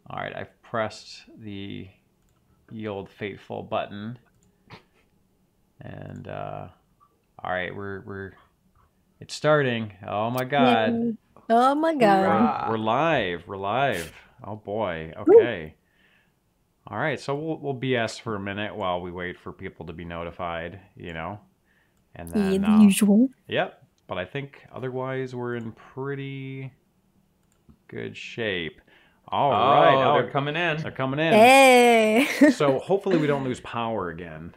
All right, I've pressed the yield faithful button, and all right, it's starting. Oh my God! Yay. Oh my God. We're live. We're live. Oh boy. Okay. All right, so we'll BS for a minute while we wait for people to be notified, and Yeah, then the usual. yep. But I think otherwise we're in pretty good shape. All right. Oh, they're coming in. They're coming in. Hey. So hopefully we don't lose power again.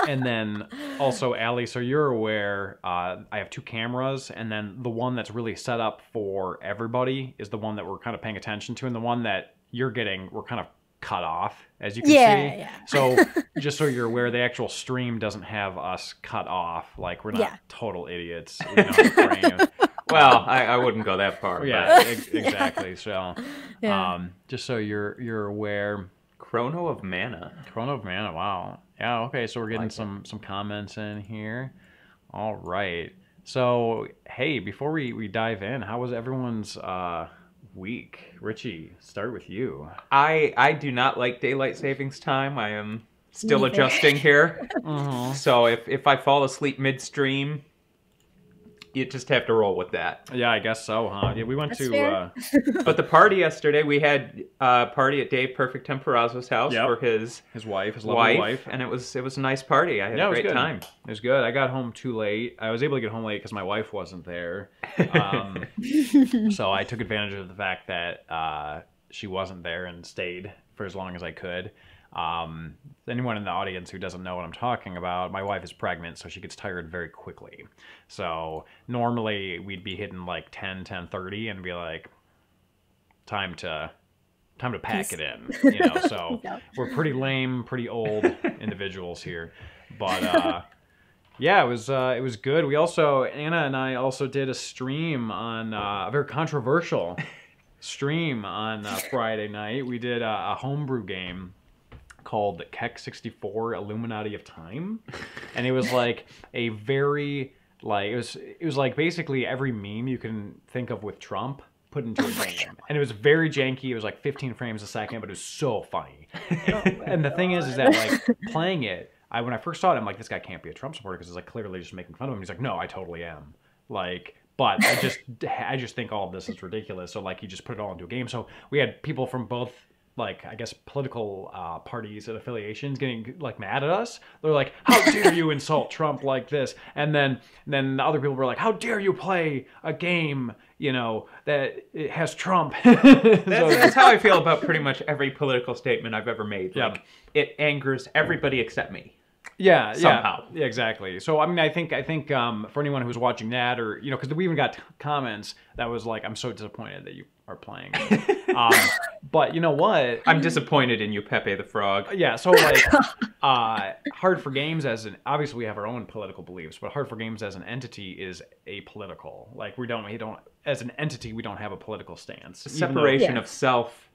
And then also, Allie, so you're aware, I have 2 cameras, and then the one that's really set up for everybody is the one that we're kind of paying attention to, and the one that you're getting, we're kind of cut off, as you can see. Yeah. So just so you're aware, the actual stream doesn't have us cut off. Like, we're not total idiots. We don't frame. Well, I wouldn't go that far. Yeah, exactly. So just so you're aware. Chrono of Mana. Chrono of Mana, wow. Yeah, okay, so we're getting some comments in here. All right. So, hey, before we dive in, how was everyone's week? Richie, start with you. I do not like daylight savings time. I am still adjusting here. So if I fall asleep midstream, you just have to roll with that. Yeah, I guess so, huh? Yeah, we went That's fair. But the party yesterday, we had a party at Dave Perfect Temporazzo's house for his lovely wife, and it was a nice party. I had a great time. It was good. I got home too late. I was able to get home late because my wife wasn't there. So I took advantage of the fact that she wasn't there and stayed for as long as I could. Anyone in the audience who doesn't know what I'm talking about, my wife is pregnant, so she gets tired very quickly. So normally we'd be hitting like 10:30 and be like, time to pack it in, so we're pretty lame, pretty old individuals here. But yeah, it was good. We also, Anna and I also did a stream on a very controversial stream on Friday night. We did a homebrew game called Keck64 Illuminati of Time, and it was like a very it was like basically every meme you can think of with Trump put into a game, and it was very janky. It was like 15 frames a second, but it was so funny. And the thing is that like playing it, when I first saw it, I'm like, this guy can't be a Trump supporter because it's like clearly just making fun of him. He's like, no, I totally am. Like, but I just think all of this is ridiculous. So like he just put it all into a game. So we had people from both, like, I guess political parties and affiliations getting like mad at us. They're like, how dare you insult Trump like this? And then the other people were like, how dare you play a game, that it has Trump? That's how I feel about pretty much every political statement I've ever made. Like, it angers everybody except me. Yeah, somehow. Yeah, exactly. So I mean, I think for anyone who's watching that, or because we even got comments that was like, I'm so disappointed that you are playing. But you know what? I'm disappointed in you, Pepe the Frog. Yeah. So like, Hard for Games obviously we have our own political beliefs, but Hard for Games as an entity is apolitical. Like we don't as an entity we don't have a political stance. A separation of self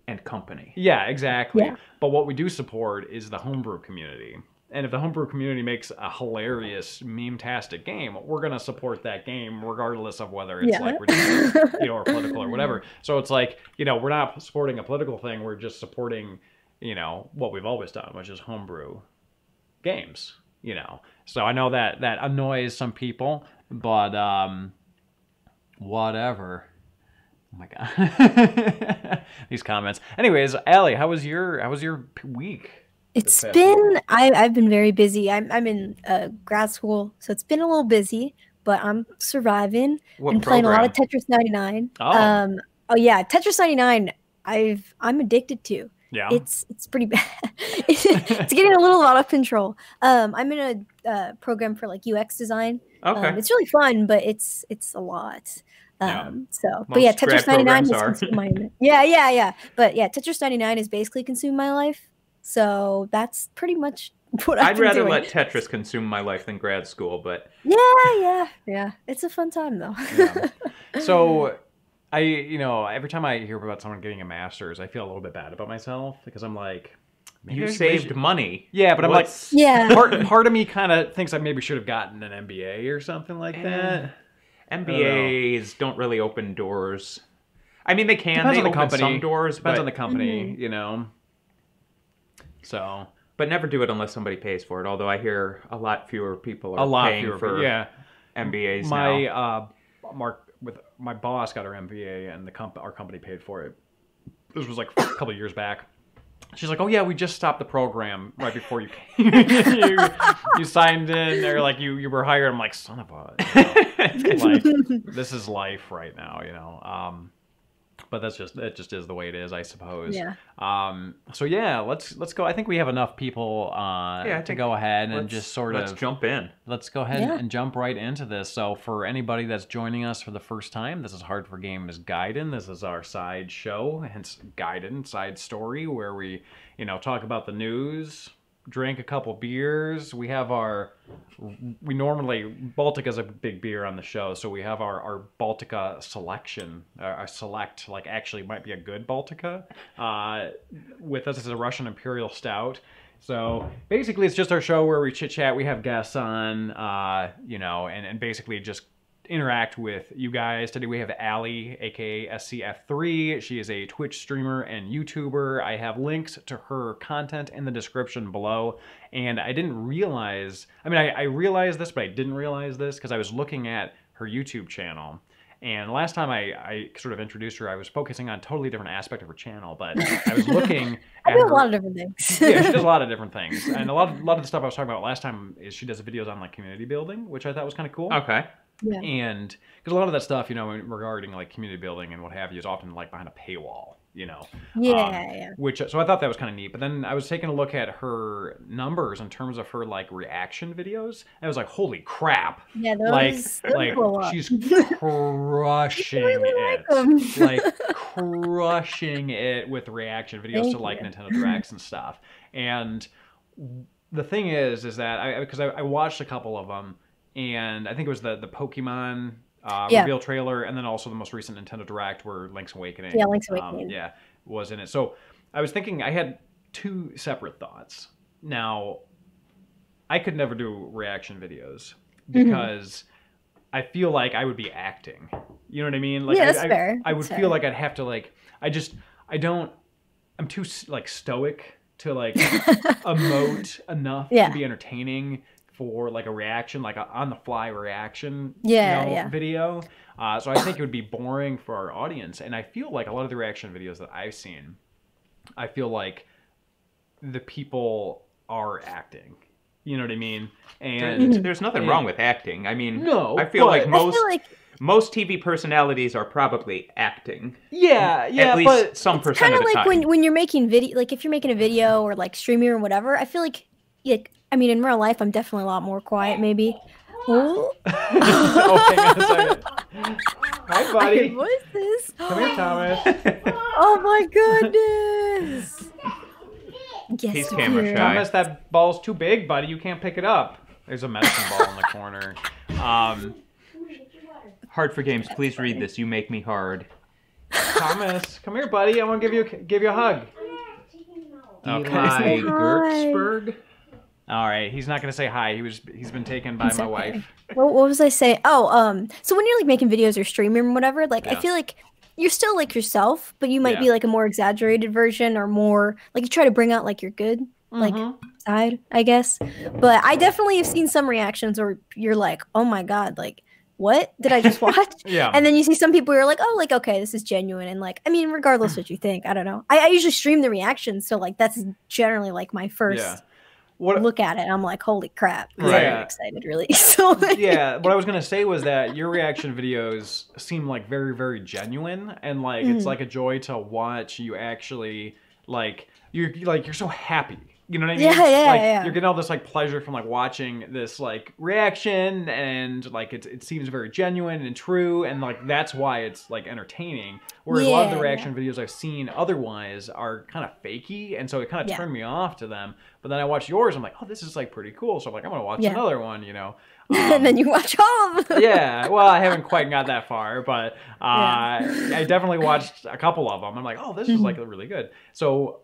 and company. Yeah, exactly. Yeah. But what we do support is the homebrew community. And if the homebrew community makes a hilarious, meme-tastic game, we're going to support that game regardless of whether it's like ridiculous, or political or whatever. So it's like, we're not supporting a political thing. We're just supporting, what we've always done, which is homebrew games, So I know that annoys some people, but whatever. Oh my God. These comments. Anyways, Allie, how was your week? It's been, I've been very busy. I'm in grad school, so it's been a little busy, but I'm surviving. Been playing a lot of Tetris 99. Oh yeah, Tetris 99. I'm addicted to. Yeah, it's pretty bad. It's getting a little out of control. I'm in a program for like UX design. Okay, it's really fun, but it's a lot. So, but yeah, Tetris 99 has consumed my yeah. But yeah, Tetris 99 has basically consumed my life. So that's pretty much what I'd rather let Tetris consume my life than grad school, but yeah, it's a fun time though. Yeah. So every time I hear about someone getting a master's, I feel a little bit bad about myself because I'm like, maybe you saved money. Yeah, but I'm like, yeah. Part of me kind of thinks I maybe should have gotten an MBA or something like that. MBAs don't really open doors. I mean, they can. Depends they on the open company. some doors. Depends but, on the company, you know. So, but never do it unless somebody pays for it. Although I hear a lot fewer people are paying for MBAs now. My boss got her MBA, and our company paid for it. This was like a couple of years back. She's like, "Oh yeah, we just stopped the program right before you came. you signed in, or like you were hired." I'm like, "Son of a, like this is life right now, you know." But that just is the way it is, I suppose. Yeah. So yeah, let's go. I think we have enough people to go ahead and just sort of let's jump in. Let's go ahead and jump right into this. So for anybody that's joining us for the first time, this is H4G Gaiden. This is our side show, hence Gaiden, side story, where we, you know, talk about the news, drink a couple beers. We normally, Baltica's a big beer on the show, so we have our Baltica selection, our select, like actually might be a good Baltica. With us is a Russian Imperial Stout. So basically it's just our show where we chit chat, we have guests on, you know, and basically just interact with you guys. Today we have Allie, aka SCf3. She is a Twitch streamer and YouTuber. I have links to her content in the description below. And I didn't realize, I realized this, but I didn't realize this because I was looking at her YouTube channel. And last time I sort of introduced her, I was focusing on a totally different aspect of her channel, but I was looking at I do a lot of different things. Yeah, she does a lot of different things. And a lot of the stuff I was talking about last time is she does videos on like community building, which I thought was kind of cool. Okay. Yeah. And because a lot of that stuff, you know, regarding like community building and what have you, is often like behind a paywall, you know. Yeah. So I thought that was kind of neat. But then I was taking a look at her numbers in terms of her like reaction videos. And I was like, holy crap! Yeah, those like she's crushing it, like crushing it with reaction videos to like Nintendo Directs and stuff. And the thing is that because I watched a couple of them. And I think it was the Pokemon reveal trailer, and then also the most recent Nintendo Direct where Link's Awakening. Yeah, Link's Awakening. Was in it. So I was thinking, I had two separate thoughts. Now, I could never do reaction videos because I feel like I would be acting. You know what I mean? Like, yeah, that's fair. I would feel like I'd have to like, I'm too like stoic to like emote enough to be entertaining for like a reaction, like a on the fly reaction video. So I think it would be boring for our audience. And I feel like a lot of the reaction videos that I've seen, I feel like the people are acting. You know what I mean? And there's nothing wrong with acting. I mean, no, I feel like most TV personalities are probably acting. Yeah, at least some percent of the time. Kind of like when you're making video, like if you're making a video or like streaming or whatever. I feel like I mean, in real life, I'm definitely a lot more quiet, maybe. Oh, hang on a second. Hi, buddy. What is this? Come here, Thomas. Oh my goodness. He's camera shy. Thomas, that ball's too big, buddy. You can't pick it up. There's a medicine ball in the corner. H4G, please read this. You make me hard. Thomas, come here, buddy. I want to give you a hug. Okay, Gertzberg. All right, he's not gonna say hi. He's been taken by my wife. What was I saying? Oh, so when you're like making videos or streaming or whatever, like I feel like you're still like yourself, but you might be like a more exaggerated version or more like you try to bring out like your good like side, I guess. But I definitely have seen some reactions where you're like, oh my god, like what did I just watch? And then you see some people who are like, oh, like okay, this is genuine, and like I mean, regardless what you think, I don't know. I usually stream the reactions, so like that's generally like my first. Look at it, I'm like, holy crap! I'm excited, really. So what I was gonna say was that your reaction videos seem like very, very genuine, and like it's like a joy to watch. You actually like you're so happy. You know what I mean? You're getting all this like pleasure from like watching this like reaction, and like it seems very genuine and true, and like that's why it's like entertaining. Whereas a lot of the reaction videos I've seen otherwise are kind of fakey, and so it kind of turned me off to them. But then I watch yours, I'm like, oh, this is like pretty cool. So I'm like, I'm gonna watch another one, you know. And then you watch all of them. Well, I haven't quite got that far, but I definitely watched a couple of them. I'm like, oh, this is like really good. So.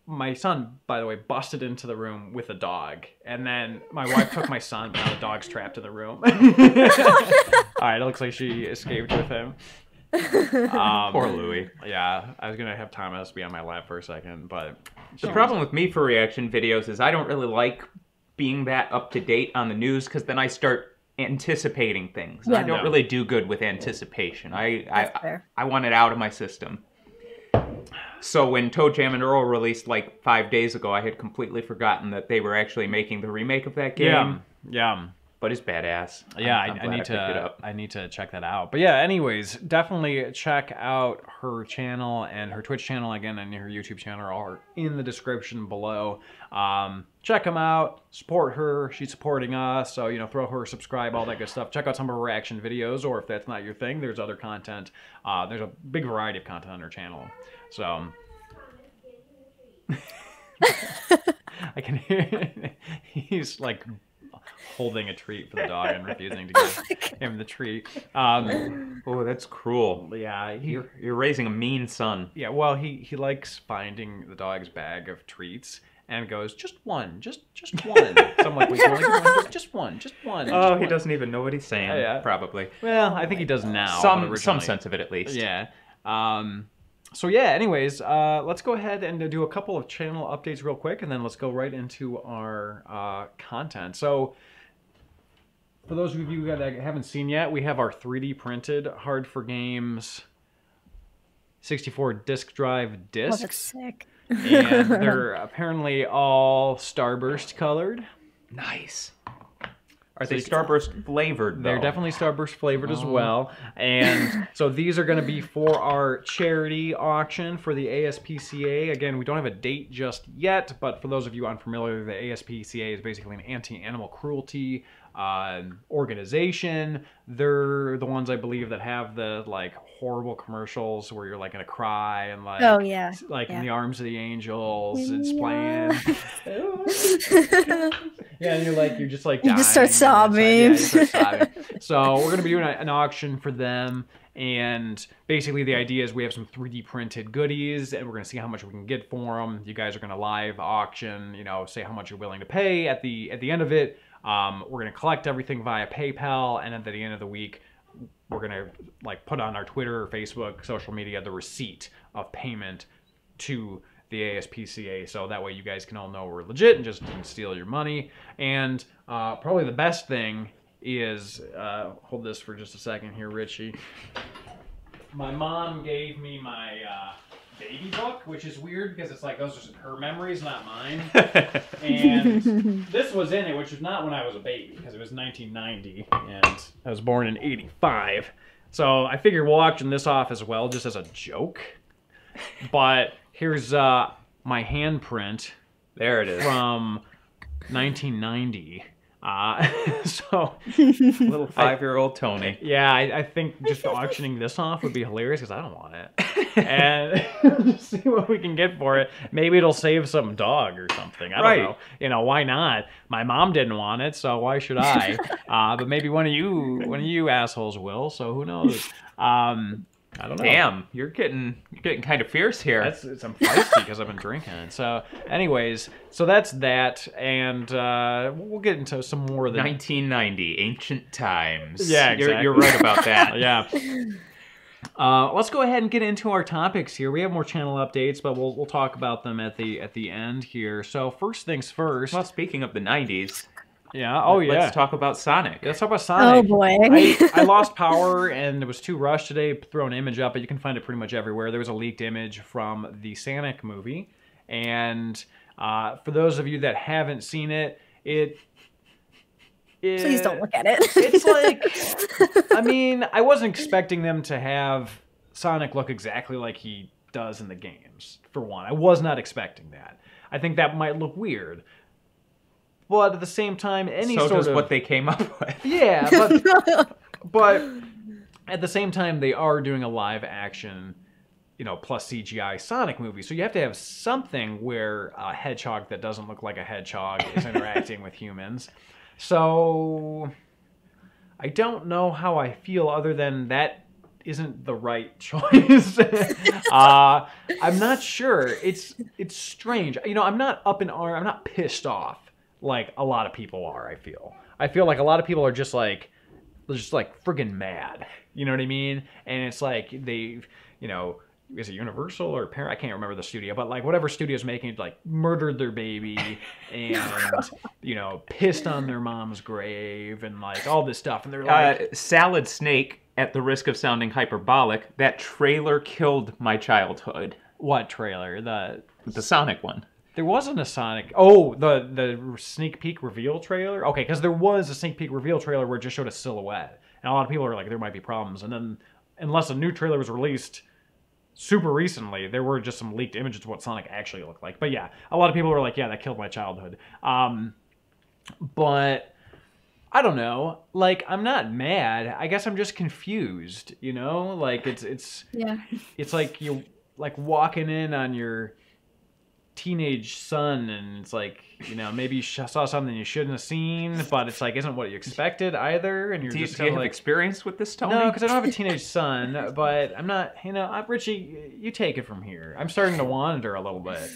My son, by the way, busted into the room with a dog, and then my wife took my son, but now the dog's trapped in the room. All right, it looks like she escaped with him. Poor Louie. Yeah, I was gonna have Thomas be on my lap for a second, but the problem with me for reaction videos is I don't really like being that up to date on the news because then I start anticipating things. Yeah. I don't really do good with anticipation. I want it out of my system. So when Toe Jam and Earl released like 5 days ago, I had completely forgotten that they were actually making the remake of that game. Yeah. But it's badass. Yeah, I need to check that out. But yeah, anyways, definitely check out her channel, and her Twitch channel again and her YouTube channel are in the description below. Check them out, support her. She's supporting us, so throw her a subscribe, all that good stuff. Check out some of her reaction videos, or if that's not your thing, there's other content. There's a big variety of content on her channel. So I can hear he's like holding a treat for the dog and refusing to give him the treat. Oh, that's cruel. Yeah, you're raising a mean son. Yeah, well, he likes finding the dog's bag of treats and goes, just one. So I'm like, wait, just one. Oh, he doesn't even know what he's saying. Yeah. Probably. Well, I think he does now. Some sense of it at least. Yeah. So yeah, anyways, let's go ahead and do a couple of channel updates real quick, and then let's go right into our content. So for those of you that haven't seen yet, we have our 3D printed Hard for Games 64 disk drive discs. Oh, that's sick. And they're apparently all Starburst colored. Nice. Are they Starburst flavored, though? They're definitely Starburst flavored as well. And so these are going to be for our charity auction for the ASPCA. Again, we don't have a date just yet, but for those of you unfamiliar, the ASPCA is basically an anti-animal cruelty organization. They're the ones, I believe, that have the like horrible commercials where you're like gonna cry and like, in the arms of the angels, it's playing. Yeah, and you're just like dying. You just start sobbing. So we're gonna be doing an auction for them, and basically the idea is we have some 3D printed goodies, and we're gonna see how much we can get for them. You guys are gonna live auction, say how much you're willing to pay. At the end of it, we're gonna collect everything via PayPal, and at the end of the week, we're gonna like put on our Twitter or Facebook, social media, the receipt of payment to the ASPCA, so that way you guys can all know we're legit and just didn't steal your money. And probably the best thing is, hold this for just a second here, Richie. My mom gave me my baby book, which is weird because it's like those are her memories, not mine. And this was in it, which was not when I was a baby, because it was 1990 and I was born in 85. So I figured we'll auction this off as well, just as a joke. But here's my handprint. There it is. From 1990. So little 5-year-old Tony. Yeah, I think just auctioning this off would be hilarious because I don't want it. And see what we can get for it. Maybe it'll save some dog or something. I don't know. Why not? My mom didn't want it, so why should I? But maybe one of you assholes will. So who knows? I don't know. Damn, you're getting kind of fierce here. I'm feisty because I've been drinking. So, anyways, so that's that, and we'll get into some more of the 1990 ancient times. Yeah, exactly. You're right about that. Yeah. Let's go ahead and get into our topics here. We have more channel updates, but we'll talk about them at the end here. So first things first. Well, speaking of the 90s. Yeah. Oh, yeah. Let's talk about Sonic. Let's talk about Sonic. Oh, boy. I lost power, and it was too rushed today to throw an image up, but you can find it pretty much everywhere. There was a leaked image from the Sonic movie. And for those of you that haven't seen it, please don't look at it. It's like, I mean, I wasn't expecting them to have Sonic look exactly like he does in the games, for one. I was not expecting that. I think that might look weird. But at the same time, what they came up with. Yeah, but at the same time, they are doing a live action, plus CGI Sonic movie. So you have to have something where a hedgehog that doesn't look like a hedgehog is interacting with humans. So I don't know how I feel other than that isn't the right choice. I'm not sure. It's strange. I'm not up in arms. I'm not pissed off like a lot of people are. I feel like a lot of people are just like friggin' mad. You know what I mean? And it's like they, you know, is it Universal or Parent? I can't remember the studio, but like whatever studio's making it, like murdered their baby and you know, pissed on their mom's grave and like all this stuff. And they're like, Salad Snake, at the risk of sounding hyperbolic, that trailer killed my childhood. What trailer? The Sonic one. There wasn't a Sonic. Oh, the sneak peek reveal trailer. Okay, because there was a sneak peek reveal trailer where it just showed a silhouette, and a lot of people are like, there might be problems. And then, unless a new trailer was released super recently, there were just some leaked images of what Sonic actually looked like. But yeah, a lot of people were like, yeah, that killed my childhood. But I don't know. Like, I'm not mad. I guess I'm just confused, you know? Like, it's like you're like walking in on your teenage son and it's like, you know, maybe you saw something you shouldn't have seen, but it's like isn't what you expected either, and you're just do you have like, experience with this, Tony? No, because I don't have a teenage son, but I'm not, you know, Richie, you take it from here. I'm starting to wander a little bit.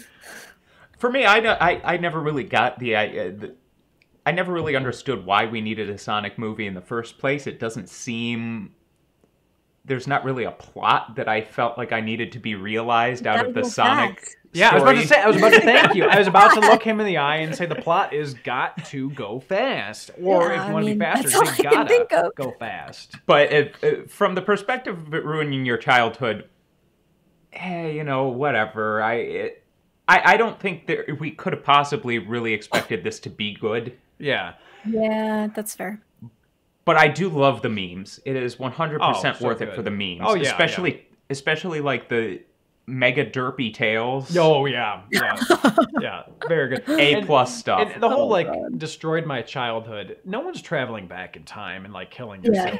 For me, I never really got I never really understood why we needed a Sonic movie in the first place. It doesn't seem... There's not really a plot that I felt like I needed to be realized out of the Sonic story. Yeah, I was about to thank you. I was about to look him in the eye and say the plot is got to go fast. Or if you want to be faster, say gotta go fast. But from the perspective of it ruining your childhood, you know, whatever. I don't think that we could have possibly really expected this to be good. Yeah. Yeah, that's fair. But I do love the memes. It is 100% worth it for the memes. Oh, yeah. Especially like the mega derpy tales. Oh, yeah. Yeah, very good. A+ stuff. And the whole, like, destroyed my childhood. No one's traveling back in time and, like, killing your soul.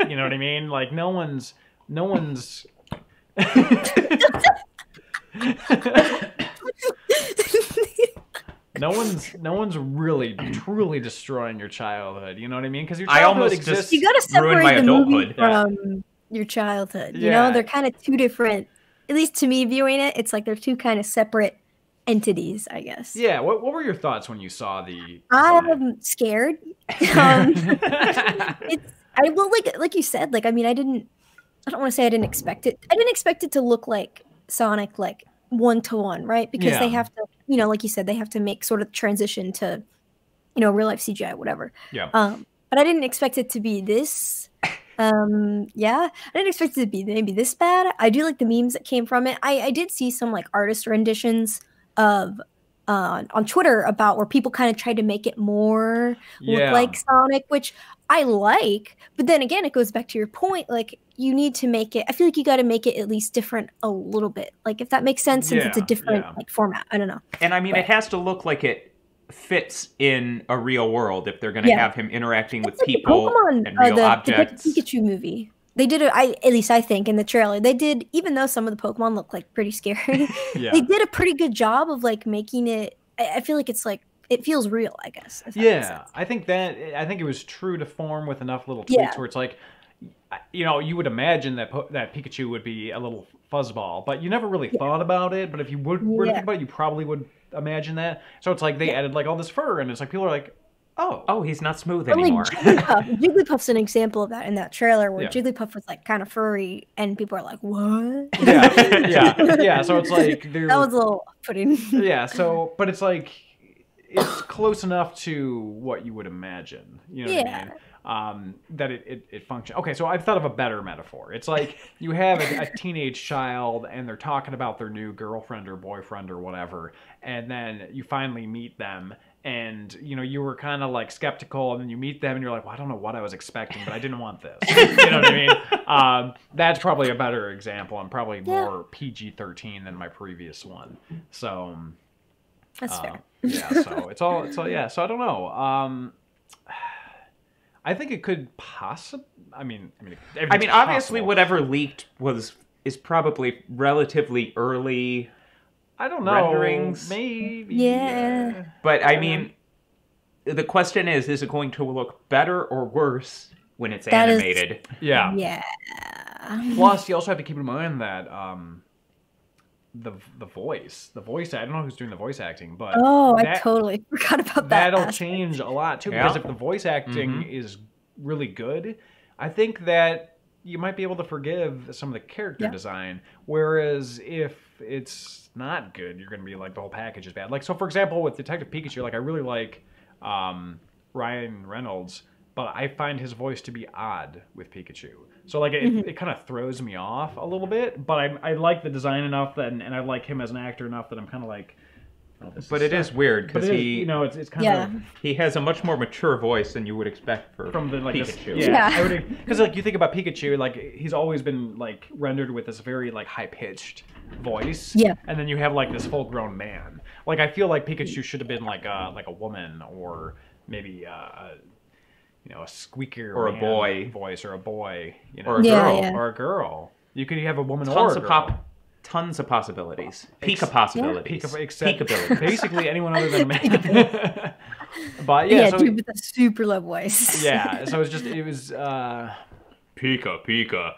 You know what I mean? Like, no one's... No one's really truly destroying your childhood. You know what I mean? Because your childhood exists. You gotta separate the movie from your childhood. You know, they're kind of two different. At least to me, viewing it, it's like they're two kind of separate entities, I guess. Yeah. What were your thoughts when you saw the? I'm scared. Like you said, like I mean, I don't want to say I didn't expect it. I didn't expect it to look like Sonic, like 1-to-1, right? Because they have to, you know, like you said, they have to make sort of transition to, you know, real life CGI, whatever. Yeah. But I didn't expect it to be this. I didn't expect it to be maybe this bad. I do like the memes that came from it. I did see some like artist renditions of on Twitter about where people kind of tried to make it more look like Sonic, which I like. But then again, it goes back to your point, like you need to make it, I feel like you got to make it at least different a little bit. Like if that makes sense, since it's a different like format. I don't know. And I mean, it has to look like it fits in a real world if they're going to have him interacting with people and real objects. The Pikachu movie. They did at least I think in the trailer, they did, even though some of the Pokemon look like pretty scary, they did a pretty good job of like making it, I feel like it's like, it feels real, I guess. Yeah, I think it was true to form with enough little tweaks where it's like, you know, you would imagine that Pikachu would be a little fuzzball, but you never really thought about it. But if you were to think about it, you probably would imagine that. So it's like they added like all this fur, and it's like people are like, oh, he's not smooth anymore. Jigglypuff's an example of that in that trailer where Jigglypuff was like kind of furry, and people are like, what? Yeah. So it's like that was a little off-putting. Yeah. So, but it's like it's close enough to what you would imagine. You know what I mean? That it functions. Okay, so I've thought of a better metaphor. It's like you have a teenage child and they're talking about their new girlfriend or boyfriend or whatever, and then you finally meet them, and you know you were kind of like skeptical, and then you meet them and you're like, well, I don't know what I was expecting, but I didn't want this. You know what I mean? That's probably a better example. I'm probably more PG-13 than my previous one. So that's fair. Yeah. So it's all. Yeah. So I don't know. I think it could possibly. I mean, obviously, whatever leaked is probably relatively early. I don't know. Renderings, maybe. Yeah. But I mean, the question is it going to look better or worse when it's animated? Yeah. Plus, you also have to keep in mind that the voice. I don't know who's doing the voice acting, but I totally forgot about that. That'll change a lot too, because if the voice acting is really good, I think that you might be able to forgive some of the character design. Whereas if it's not good, you're going to be like, the whole package is bad. Like, so for example, with Detective Pikachu, like I really like Ryan Reynolds, but I find his voice to be odd with Pikachu. So like it kind of throws me off a little bit, but I like the design enough that, and I like him as an actor enough that I'm kind of like, but it is weird because he, you know, it's kind of, he has a much more mature voice than you would expect from the like Pikachu. Because like you think about Pikachu, like he's always been like rendered with this very like high pitched voice. Yeah. And then you have like this full grown man. Like I feel like Pikachu should have been like a woman, or maybe you know, a squeakier or a boy voice, or a boy, you know, or a girl, or a girl. You could have a woman or a girl. Tons of possibilities. Pika possibilities. Peekability. Basically anyone other than a man. But yeah, so, dude with a super low voice. Yeah, so it was Pika.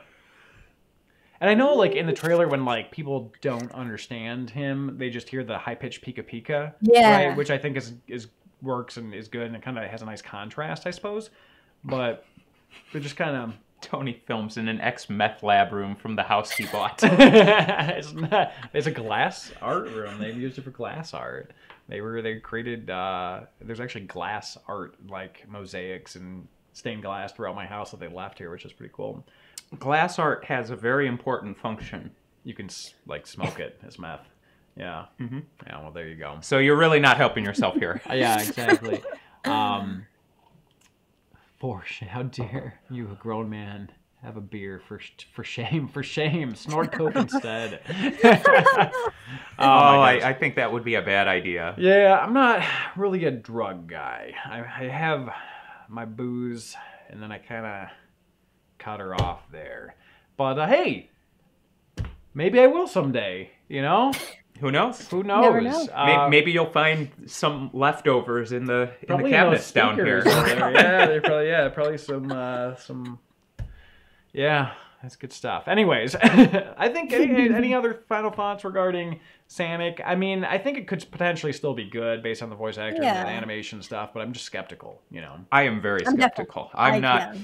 And I know like in the trailer when like people don't understand him, they just hear the high pitched Pika. Yeah. Right? Which I think is works and is good, and it kind of has a nice contrast, I suppose. But they're just kind of, Tony films in an ex-meth lab room from the house he bought. It's a glass art room. They used it for glass art. They created there's actually glass art, like mosaics and stained glass throughout my house that they left here, which is pretty cool. Glass art has a very important function. You can like smoke it as meth. Yeah. Yeah, well there you go. So you're really not helping yourself here. Yeah, exactly. How dare you, a grown man, have a beer? For shame. Snort Coke instead. I think that would be a bad idea. Yeah, I'm not really a drug guy. I have my booze, and then I kind of cut her off there. But hey, maybe I will someday, you know? Who knows? Who knows? Never know. Maybe you'll find some leftovers in the cabinets down here. Yeah, probably some. Yeah, that's good stuff. Anyways, I think any other final thoughts regarding Sonic? I mean, I think it could potentially still be good based on the voice actors and the animation stuff, but I'm just skeptical. You know, I am very skeptical. I'm not.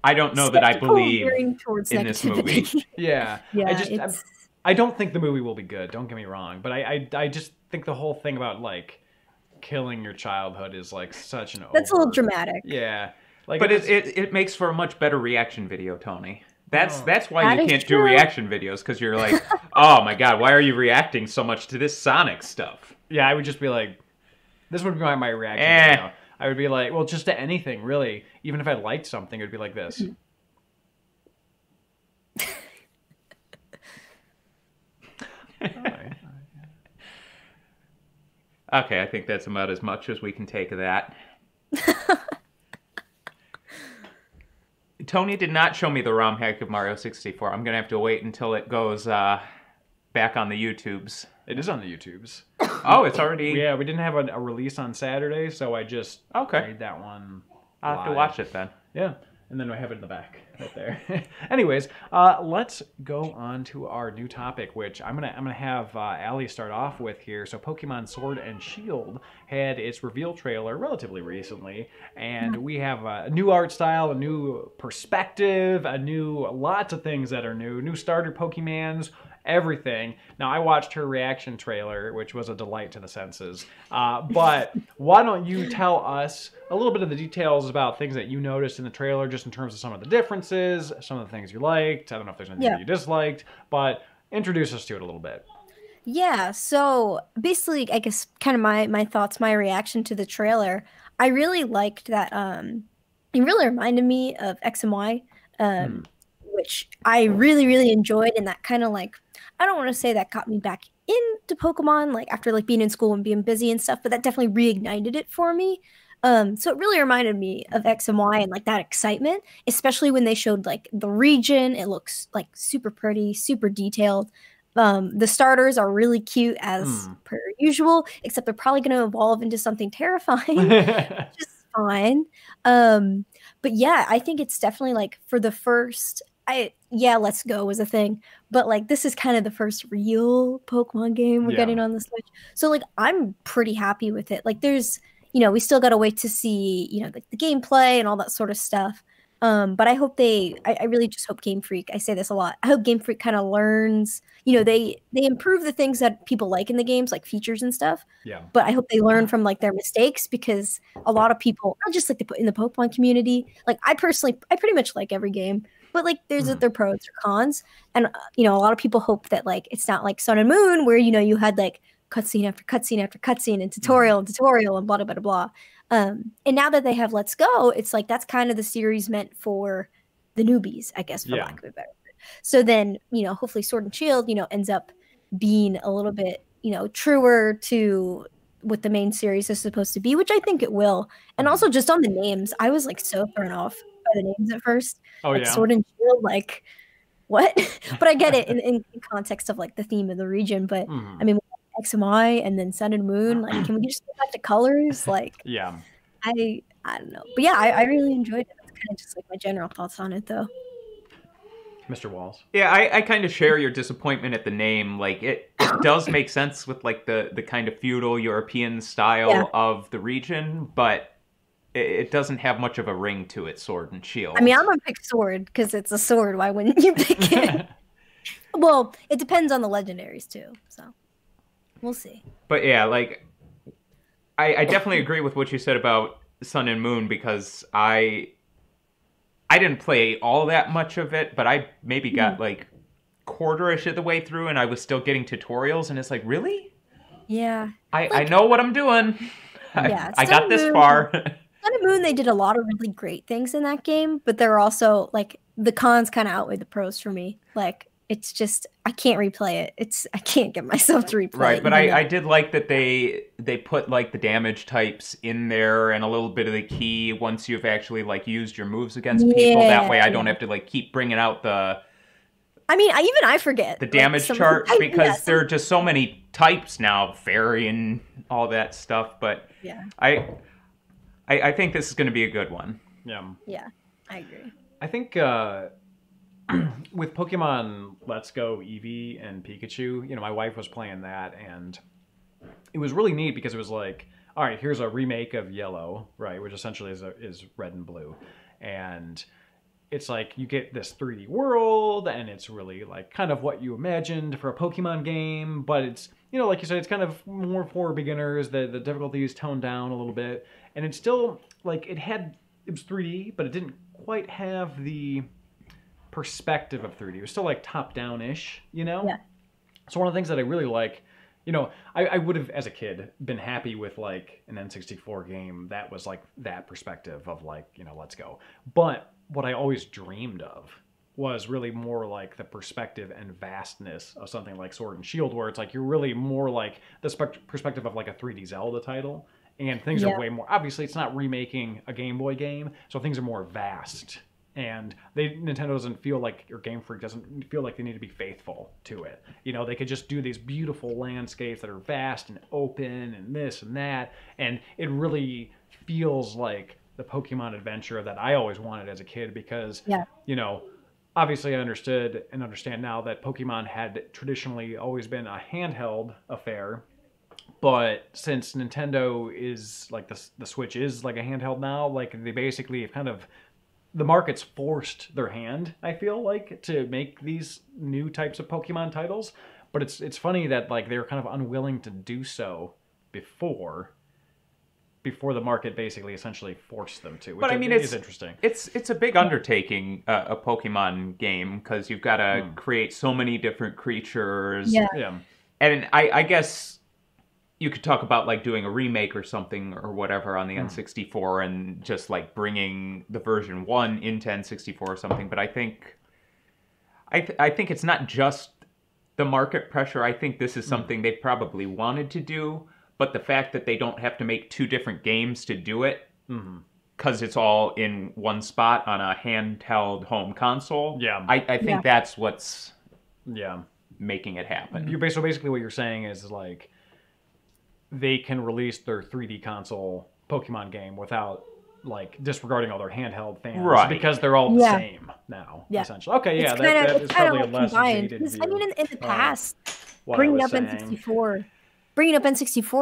I don't know that I believe in this movie. Yeah. I don't think the movie will be good. Don't get me wrong, but I just think the whole thing about like killing your childhood is like such an. That's a little dramatic. Yeah, like, but it makes for a much better reaction video, Tony. That's why you can't do reaction videos, because you're like, oh my god, why are you reacting so much to this Sonic stuff? Yeah, I would just be like, this would be my reaction video. I would be like, well, just to anything really. Even if I liked something, it would be like this. Okay, I think that's about as much as we can take of that. Tony did not show me the ROM hack of Mario 64. I'm going to have to wait until it goes back on the YouTubes. It is on the YouTubes. Oh, it's already... Yeah, we didn't have a release on Saturday, so I just made that one I'll have to watch it then. Yeah, and then I have it in the back right there. Anyways, let's go on to our new topic, which I'm gonna have Allie start off with here. So Pokemon Sword and Shield had its reveal trailer relatively recently, and we have a new art style, a new perspective, lots of things that are new starter Pokemons, everything. Now, I watched her reaction trailer, which was a delight to the senses. But why don't you tell us a little bit of the details about things that you noticed in the trailer, just in terms of some of the differences, some of the things you liked. I don't know if there's anything that you disliked, but introduce us to it a little bit. Yeah, so basically, I guess kind of my thoughts, my reaction to the trailer. I really liked that. It really reminded me of X and Y, which I really enjoyed, and that kind of like, I don't want to say that got me back into Pokemon, like after like being in school and being busy and stuff, but that definitely reignited it for me. So it really reminded me of X and Y and like that excitement, especially when they showed like the region. It looks like super pretty, super detailed. The starters are really cute as per usual, except they're probably going to evolve into something terrifying, which is fine. But yeah, I think it's definitely like for the first, Let's Go was a thing, but like this is kind of the first real Pokemon game we're getting on the Switch. So like I'm pretty happy with it. Like there's, we still got to wait to see, like the gameplay and all that sort of stuff. But I hope I really just hope Game Freak, I say this a lot, I hope Game Freak kind of learns, they improve the things that people like in the games, like features and stuff. Yeah. But I hope they learn from like their mistakes, because a lot of people, not just like in the Pokemon community, like I pretty much like every game, but like there's their pros or cons. And, a lot of people hope that like it's not like Sun and Moon where, you had like cutscene after cutscene after cutscene and tutorial and tutorial and blah, blah, blah, blah. And now that they have Let's Go, it's like that's kind of the series meant for the newbies, I guess, for lack of a better word. So then, hopefully Sword and Shield, ends up being a little bit, truer to what the main series is supposed to be, which I think it will. And also just on the names, I was like so thrown off by the names at first. Oh, like, Sword and Shield, like what? But I get it in context of like the theme of the region. But I mean, X and Y and then Sun and Moon, like can we just go back to colors? Like I don't know. But yeah, I really enjoyed it. That's kind of just like my general thoughts on it though. Mr. Walls. Yeah, I kind of share your disappointment at the name. Like it does make sense with like the kind of feudal European style of the region, but it doesn't have much of a ring to it, Sword and Shield. I mean, I'm gonna pick Sword because it's a sword. Why wouldn't you pick it? Well, it depends on the legendaries too, so we'll see. But yeah, like I definitely agree with what you said about Sun and Moon, because I didn't play all that much of it, but I maybe got like quarter-ish of the way through, and I was still getting tutorials, and it's like, really? Yeah. I know what I'm doing. Yeah, I got this far. Sun and Moon, they did a lot of really great things in that game, but there were also like the cons kind of outweigh the pros for me. Like it's just I can't replay it. I can't get myself to replay it. Right, but I did like that they put like the damage types in there and a little bit of the key once you've actually like used your moves against people. That way I don't have to like keep bringing out the I forget the damage chart, because there are just so many types now, fairy and all that stuff. But yeah, I think this is going to be a good one. Yeah, I agree. I think with Pokemon Let's Go Eevee and Pikachu, my wife was playing that, and it was really neat because it was like, all right, here's a remake of Yellow, right, which essentially is Red and Blue, and it's like you get this 3D world, and it's really like kind of what you imagined for a Pokemon game, but it's, like you said, it's kind of more for beginners. The difficulty is toned down a little bit, and it's still like it was 3D, but it didn't quite have the perspective of 3D. It was still like top-down-ish, Yeah. So one of the things that I really like, I would have, as a kid, been happy with like an N64 game that was like that perspective of like, Let's Go. But what I always dreamed of was really more like the perspective and vastness of something like Sword and Shield, where it's like you're really more like the perspective of like a 3D Zelda title, and things are way more, obviously it's not remaking a Game Boy game, so things are more vast, and Nintendo doesn't feel like, or Game Freak doesn't feel like they need to be faithful to it. They could just do these beautiful landscapes that are vast and open and this and that, and it really feels like the Pokemon adventure that I always wanted as a kid, because obviously I understood and understand now that Pokemon had traditionally always been a handheld affair, but since Nintendo is like the Switch is like a handheld now, like they basically have kind of, the market's forced their hand, I feel like, to make these new types of Pokemon titles. But it's funny that like they're kind of unwilling to do so before the market basically essentially forced them to, which is interesting. It's a big undertaking, a Pokemon game, because you've got to create so many different creatures. Yeah. And I guess you could talk about like doing a remake or something or whatever on the N64 and just like bringing the version 1 into N64 or something. But I think it's not just the market pressure. I think this is something they probably wanted to do, but the fact that they don't have to make 2 different games to do it, because it's all in one spot on a handheld home console. Yeah, I think that's what's making it happen. So basically what you're saying is like they can release their 3D console Pokemon game without like disregarding all their handheld fans, right? Because they're all the same now, essentially. Okay, that is probably a less dated view. I mean, in the past, bringing up N64,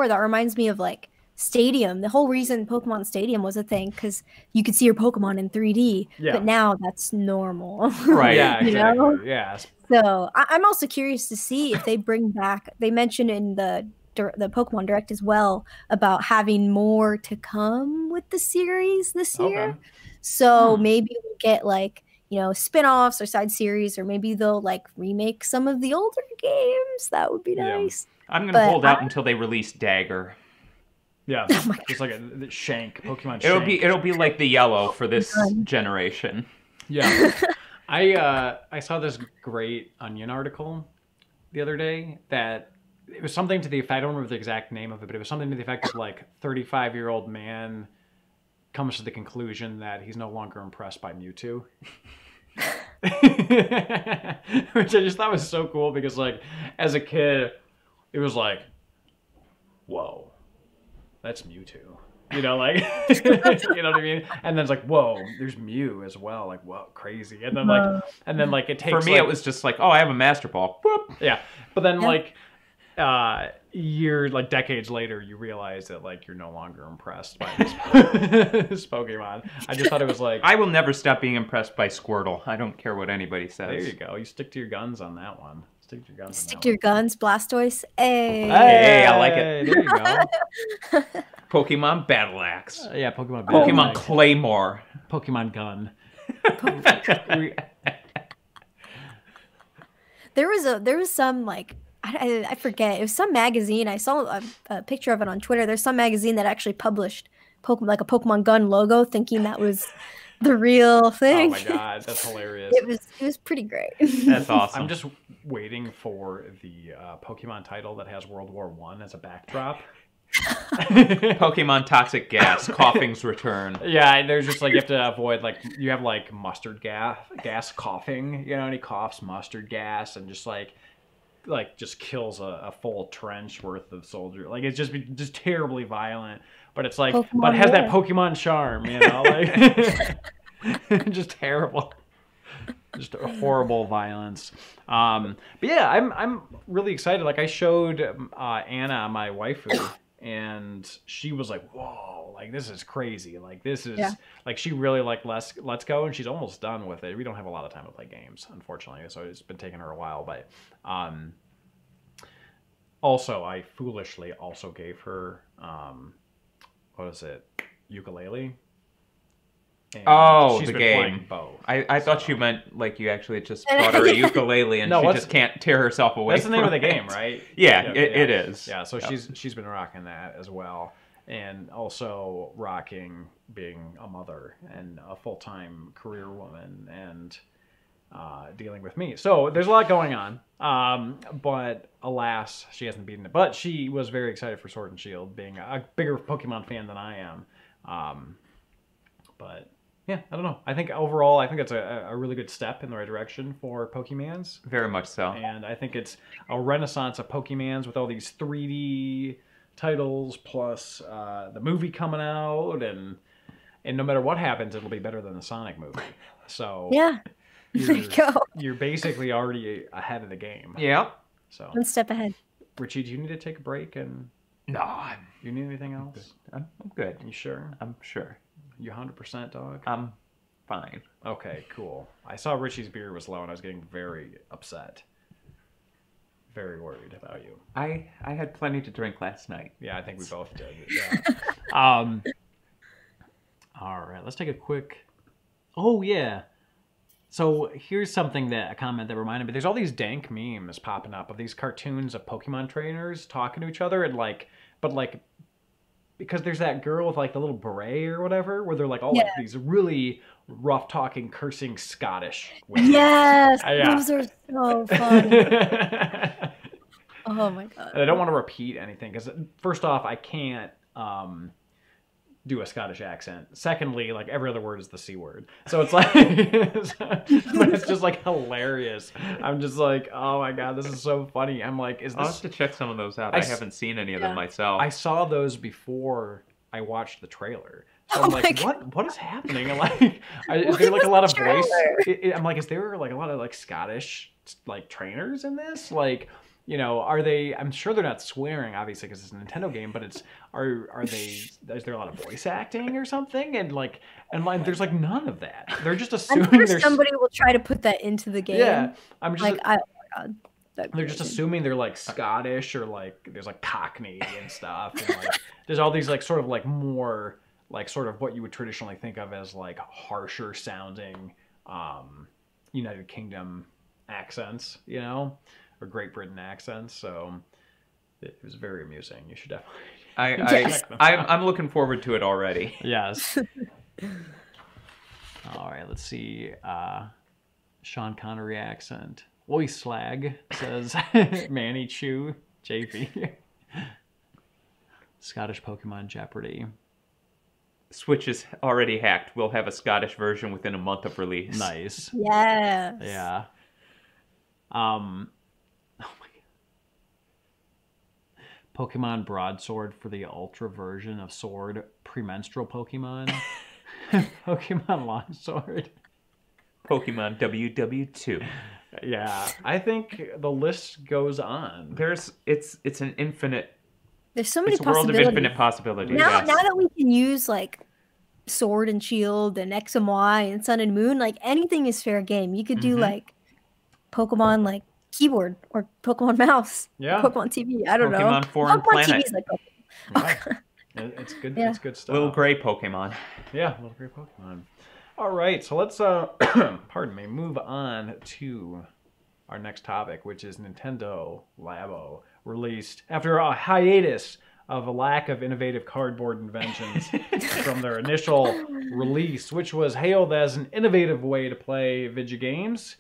that reminds me of like Stadium. The whole reason Pokemon Stadium was a thing because you could see your Pokemon in 3D, but now that's normal. Right. Yeah, exactly. You know? Yeah. So I'm also curious to see if they bring back, they mentioned in the Pokemon Direct as well about having more to come with the series this year. So maybe we'll get like, you know, spin-offs or side series, or maybe they'll like remake some of the older games. That would be nice. I'm going to hold out until they release Dagger. Yeah, just like a Shank, Pokemon Shank. Shank. It'll be like the yellow for this generation. Yeah. I saw this great Onion article the other day that it was something to the effect, I don't remember the exact name of it, but it was something to the effect of like 35-year-old man comes to the conclusion that he's no longer impressed by Mewtwo. Which I just thought was so cool because like as a kid it was like, whoa, that's Mewtwo. You know, like, you know what I mean? And then it's like, whoa, there's Mew as well. Like, whoa, crazy. And then like, it takes. For me, it was just like, oh, I have a Master Ball. Boop. Yeah, but then like, decades later, you realize that like you're no longer impressed by this Pokemon. I just thought it was like, I will never stop being impressed by Squirtle. I don't care what anybody says. There you go. You stick to your guns on that one. Stick to your guns. Stick to your guns, Blastoise. Hey, I like it. There you go. Pokemon Battle Axe. Yeah, Pokemon Battle Pokemon Claymore. Pokemon Gun. There was some like I forget. It was some magazine. I saw a picture of it on Twitter. There's some magazine that actually published like a Pokemon Gun logo, thinking that was the real thing. Oh my god, that's hilarious. It was pretty great. That's awesome. I'm just waiting for the Pokemon title that has World War I as a backdrop. Pokemon Toxic Gas, Coughing's Return. Yeah, there's just like you have to avoid like you have like mustard gas coughing, you know, and he coughs mustard gas and just just kills a full trench worth of soldier. Like it's just terribly violent, but it's like Pokemon but it has that Pokemon charm, you know, like just terrible. Just horrible violence. But yeah, I'm really excited. Like I showed Anna, my waifu, and she was like, "Whoa, like this is crazy. Like this is like she really liked Let's Go, and she's almost done with it. We don't have a lot of time to play games, unfortunately, so it's been taking her a while. But also, I foolishly also gave her what is it, ukulele. And she's the game. Both. I thought you meant like you actually just bought her a ukulele and she just can't tear herself away. That's the name of the game, right? Yeah, it is. Yeah, so she's been rocking that as well, and also rocking being a mother and a full-time career woman and dealing with me. So there's a lot going on, but alas, she hasn't beaten it. But she was very excited for Sword and Shield, being a bigger Pokemon fan than I am. But yeah, I don't know. I think overall, I think it's a really good step in the right direction for Pokemans. Very much so. And I think it's a renaissance of Pokemans with all these 3D titles plus the movie coming out, and no matter what happens, it'll be better than the Sonic movie. So yeah, there you go. You're basically already ahead of the game. Yeah. So one step ahead. Richie, do you need to take a break? And no, you need anything else? I'm good. You sure? I'm sure. You 100%, dog? I'm fine. Okay, cool. I saw Richie's beer was low and I was getting very upset. Very worried about you. I had plenty to drink last night. Yeah, I think we both did. Yeah. All right, let's take a quick... Oh, yeah. So here's a comment that reminded me. There's all these dank memes popping up of these cartoons of Pokemon trainers talking to each other and because there's that girl with like the little beret or whatever, where they're like all like these really rough talking, cursing Scottish women. Yes, those are so funny. Oh my god! And I don't want to repeat anything because first off, I can't do a Scottish accent. Secondly, like every other word is the C word, so it's like, but it's just like hilarious. I'm just like, oh my god, this is so funny. I'm like, is this? I'll have to check some of those out. I haven't seen any of them myself. I saw those before I watched the trailer. So I'm like, what is happening? I'm like, is there like a lot of voice? I'm like, is there like a lot of like Scottish like trainers in this? Like, you know, are they? I'm sure they're not swearing, obviously, because it's a Nintendo game. But it's are they? Is there a lot of voice acting or something? And there's like none of that. They're just assuming I'm sure somebody will try to put that into the game. Yeah, I'm just like, oh my God. They're just assuming they're like Scottish or like there's like Cockney and stuff. And like there's all these like sort of like more like sort of what you would traditionally think of as like harsher sounding United Kingdom accents, you know, or Great Britain accents. So it was very amusing. You should definitely. I'm looking forward to it already. Yes. All right, let's see. Sean Connery accent. Oi slag, says Manny Chew, JV. Scottish Pokemon Jeopardy. Switch is already hacked. We'll have a Scottish version within a month of release. Nice. Yes. Yeah. Oh my God. Pokemon Broadsword for the Ultra version of Sword premenstrual Pokemon. Pokemon Longsword. Pokemon WW2. Yeah, I think the list goes on. It's an infinite. There's so many possibilities. World of infinite possibilities. Now that we can use like Sword and Shield and X and Y and Sun and Moon, like anything is fair game. You could do like Pokemon like keyboard or Pokemon mouse. Yeah. Pokemon TV. I don't know. Pokemon Foreign Planet. TV is like Pokemon. Yeah. It's good. Yeah. It's good stuff. Little gray Pokemon. Yeah, little gray Pokemon. All right, so let's pardon me, move on to our next topic, which is Nintendo Labo, released after a hiatus of a lack of innovative cardboard inventions from their initial release, which was hailed as an innovative way to play video games.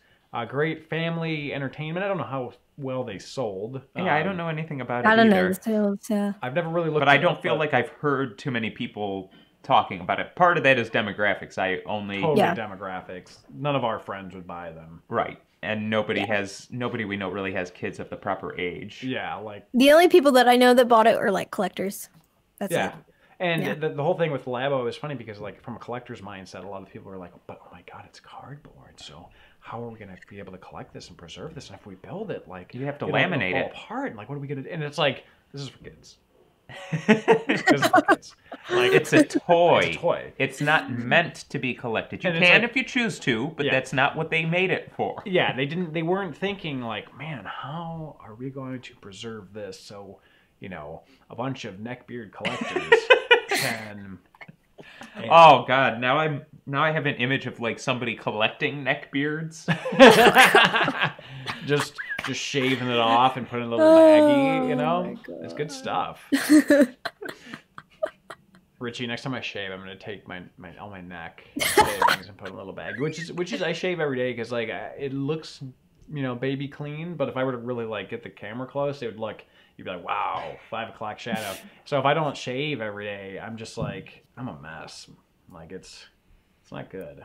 Great family entertainment. I don't know how well they sold. Yeah, I don't know anything about it either. I don't know the sales, yeah. I've never really looked at it. But I don't feel like I've heard too many people talking about it. Part of that is demographics. Demographics. None of our friends would buy them. Right. And nobody we know really has kids of the proper age. Yeah, like the only people that I know that bought it are like collectors. That's it. And the whole thing with Labo is funny because like from a collector's mindset, a lot of people are like, but oh my God, it's cardboard. So how are we going to be able to collect this and preserve this? And if we build it, like you have to laminate it apart. Like what are we going to do? And it's like, this is for kids. Like it's a toy. It's a toy. It's not meant to be collected. You can if you choose to, but that's not what they made it for. Yeah, they weren't thinking like, man, how are we going to preserve this so, you know, a bunch of neckbeard collectors can. Oh God! Now I have an image of like somebody collecting neckbeards. just shaving it off and putting it in a little baggie, you know? It's good stuff. Richie, next time I shave, I'm gonna take my all my neck shavings and put in a little baggie, which is I shave every day because like it looks, you know, baby clean. But if I were to really like get the camera close, it would look. You'd be like, wow, 5 o'clock shadow. So if I don't shave every day, I'm just like, I'm a mess. Like it's not good.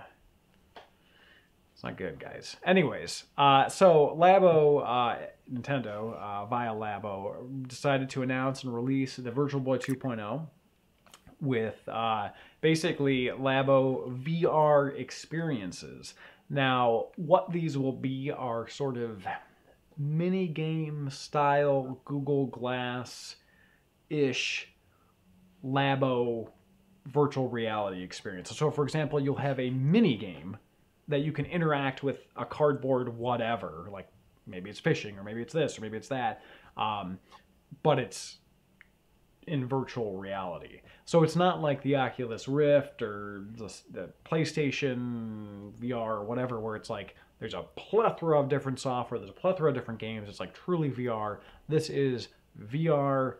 It's not good, guys. Anyways, so Labo, Nintendo, via Labo, decided to announce and release the Virtual Boy 2.0 with basically Labo VR experiences. Now, what these will be are sort of mini game style Google Glass-ish Labo virtual reality experience. So for example, you'll have a mini game that you can interact with a cardboard whatever, like maybe it's fishing or maybe it's this or maybe it's that, but it's in virtual reality. So it's not like the Oculus Rift or the PlayStation VR or whatever, where it's like there's a plethora of different software, there's a plethora of different games. It's like truly VR. This is VR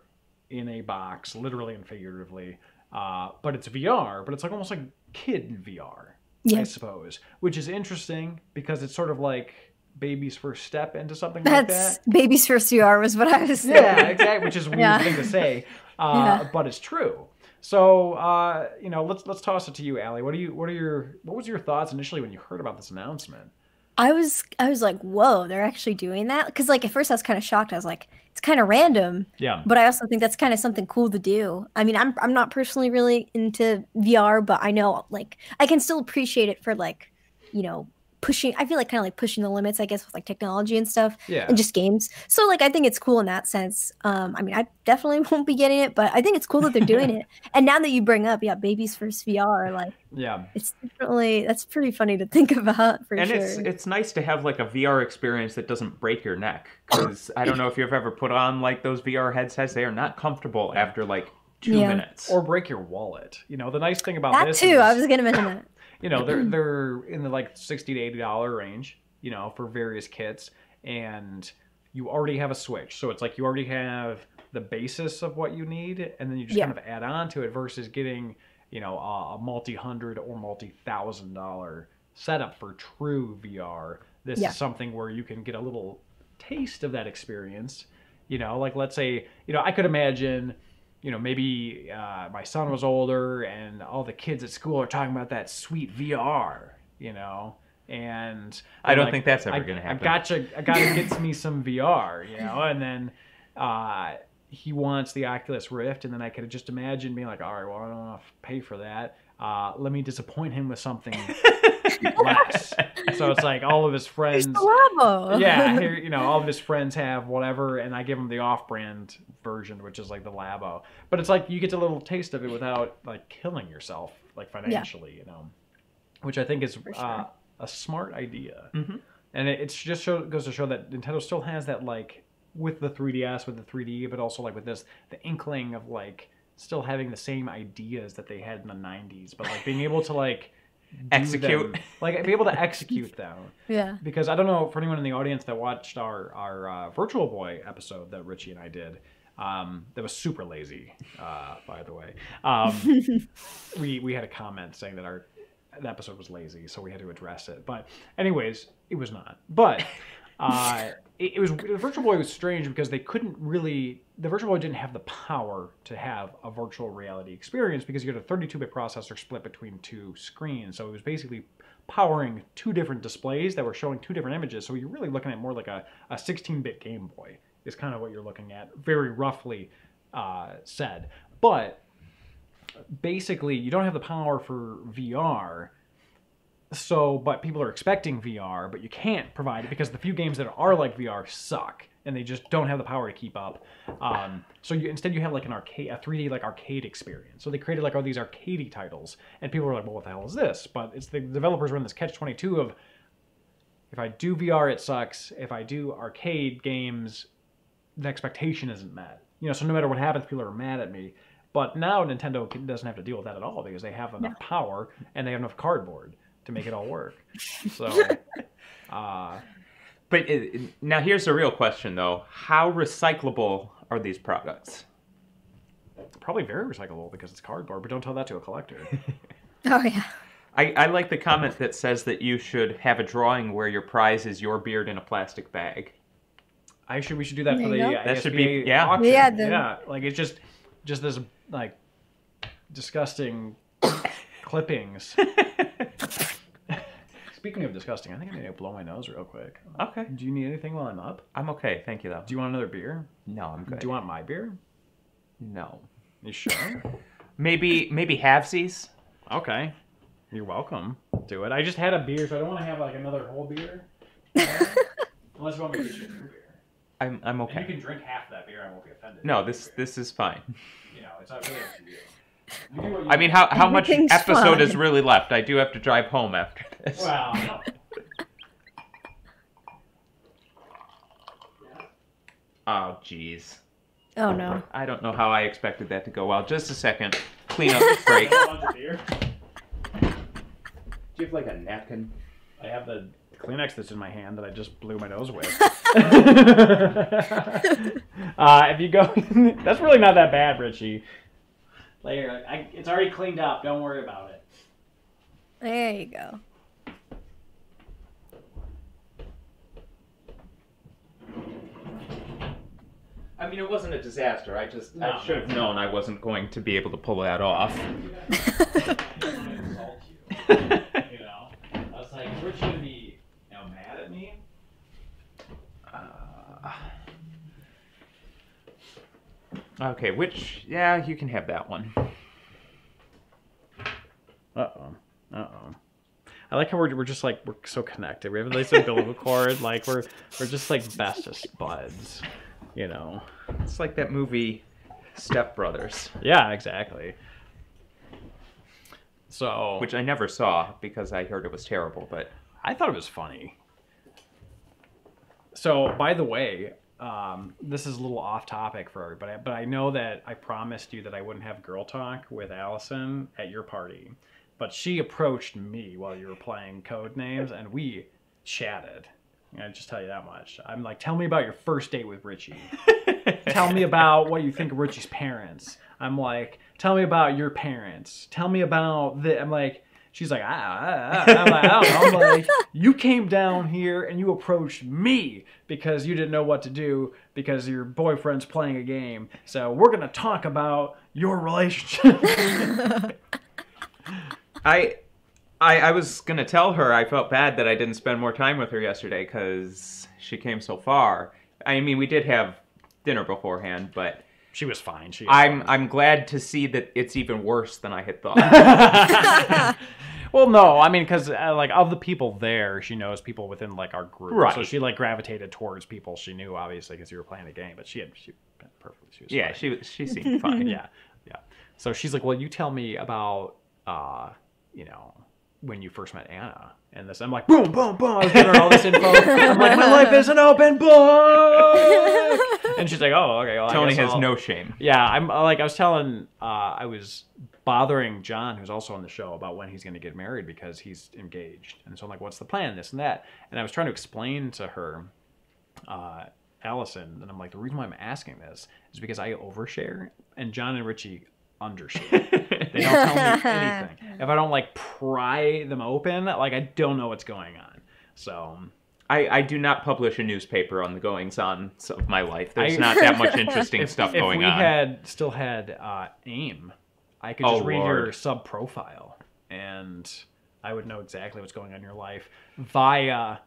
in a box, literally and figuratively. But it's VR, but it's like almost like kid VR, I suppose, which is interesting because it's sort of like baby's first step into something like that. Baby's first VR was what I was saying. Yeah, exactly, which is a weird thing to say, but it's true. So, you know, let's toss it to you, Allie. What was your thoughts initially when you heard about this announcement? I was like, whoa, they're actually doing that? Because like at first I was kind of shocked. I was like, it's kind of random. Yeah. But I also think that's kind of something cool to do. I mean, I'm not personally really into VR, but I know like I can still appreciate it for like, you know, pushing, I feel like kind of like pushing the limits, I guess, with like technology and stuff, Yeah. and just games. So like I think it's cool in that sense. I mean, I definitely won't be getting it, but I think it's cool that they're doing it. And now that you bring up, baby's first VR, like, yeah, it's definitely, that's pretty funny to think about for sure. And it's nice to have like a VR experience that doesn't break your neck, because I don't know if you've ever put on like those VR headsets. They are not comfortable after like 2 minutes. Or break your wallet. You know, the nice thing about that this too, is, I was gonna mention that. You know, they're in the like $60 to $80 range, you know, for various kits, and you already have a Switch. So it's like you already have the basis of what you need, and then you just kind of add on to it versus getting, you know, a multi-$100 or multi-$1,000 setup for true VR. This is something where you can get a little taste of that experience. You know, like let's say, you know, I could imagine, you know, maybe my son was older and all the kids at school are talking about that sweet VR, you know, and I don't think that's ever going to happen. I gotta get me some VR, you know, and then he wants the Oculus Rift, and then I could just imagine being like, all right, well, I don't want to pay for that. Let me disappoint him with something less. So it's like all of his friends, Labo. you know, all of his friends have whatever, and I give him the off-brand version, which is like the Labo. But it's like you get a little taste of it without like killing yourself, like financially, you know, which I think is a smart idea. And it just goes to show that Nintendo still has that, like, with the 3DS, with the 3D, but also like with this, the inkling of like still having the same ideas that they had in the 90s, but like being able to like execute them, like be able to execute them. Yeah. Because I don't know for anyone in the audience that watched our Virtual Boy episode that Richie and I did, that was super lazy, by the way. We had a comment saying that the episode was lazy, so we had to address it. But anyways, it was not. But it was, the Virtual Boy was strange because they couldn't really, the Virtual Boy didn't have the power to have a virtual reality experience because you had a 32-bit processor split between 2 screens. So it was basically powering 2 different displays that were showing 2 different images. So you're really looking at more like a 16-bit Game Boy is kind of what you're looking at, very roughly said. But basically, you don't have the power for VR. So, but people are expecting VR, but you can't provide it because the few games that are like VR suck, and they just don't have the power to keep up. So instead you have like an arcade, a 3D like arcade experience. So they created like all these arcadey titles, and people were like, well, what the hell is this? But it's the developers were in this catch-22 of, if I do VR, it sucks. If I do arcade games, the expectation isn't met. You know, so no matter what happens, people are mad at me. But now Nintendo doesn't have to deal with that at all because they have enough power and they have enough cardboard to make it all work. So, but now here's the real question, though: how recyclable are these products? Probably very recyclable because it's cardboard. But don't tell that to a collector. Oh yeah. I like the comment that says that you should have a drawing where your prize is your beard in a plastic bag. We should do that for the that should be auction. Yeah, like it's just this like disgusting clippings. Speaking of disgusting, I think I need to blow my nose real quick. Okay. Do you need anything while I'm up? I'm okay, thank you though. Do you want another beer? No, I'm good. Do you want my beer? No. You sure? maybe halvesies. Okay. You're welcome to it. I just had a beer, so I don't want to have like another whole beer. Unless you want me to get you a new beer. I'm okay. And you can drink half that beer. I won't be offended. No, this is fine. You know, it's not really up to you. You do what you I mean, how much episode fine. is really left? I do have to drive home after this. Well, no. Oh, jeez. Oh no. I don't know how I expected that to go well. Just a second. Clean up the break. Do you have like a napkin? I have the Kleenex that's in my hand that I just blew my nose with. If you go, that's really not that bad, Richie. Later, it's already cleaned up. Don't worry about it. There you go. I mean, it wasn't a disaster. I should have known I wasn't going to be able to pull that off. You know, I was like, is Richie gonna be, mad at me? Okay, you can have that one. Uh-oh. I like how we're just like we're so connected. We have a nice umbilical cord. Like we're just like bestest buds. You know, it's like that movie Step Brothers. Yeah, exactly. So, which I never saw because I heard it was terrible, but I thought it was funny. So, by the way, this is a little off topic for everybody, but I know that I promised you that I wouldn't have girl talk with Allison at your party, but she approached me while you were playing Codenames, and we chatted. I just tell you that much. I'm like, tell me about your first date with Richie. Tell me about what you think of Richie's parents. I'm like, tell me about your parents. Tell me about the. I'm like, she's like, I'm like, I don't know. I'm like, you came down here and you approached me because you didn't know what to do because your boyfriend's playing a game. So we're gonna talk about your relationship. I was going to tell her I felt bad that I didn't spend more time with her yesterday because she came so far. I mean, we did have dinner beforehand, but... She was fine. I'm glad to see that it's even worse than I had thought. Well, no, I mean, because like of the people there, she knows people within like our group. Right. So she like gravitated towards people she knew, obviously, because you were playing the game. But she perfectly. She was yeah, fine. she seemed fine. Yeah. So she's like, well, you tell me about, when you first met Anna and this. I'm like, boom, boom, boom. I was giving her all this info. I'm like, my life is an open book. And she's like, oh, okay. Well, Tony has no shame. Yeah, I was telling, I was bothering John, who's also on the show, about when he's going to get married because he's engaged. And so I'm like, what's the plan, this and that? And I was trying to explain to her, Allison, and I'm like, the reason why I'm asking this is because I overshare, and John and Richie undershare. They don't tell me anything. If I don't like pry them open, like I don't know what's going on. So I do not publish a newspaper on the goings-on of my life. There's not that much interesting stuff going on. If we still had AIM, I could just read your sub-profile, and I would know exactly what's going on in your life via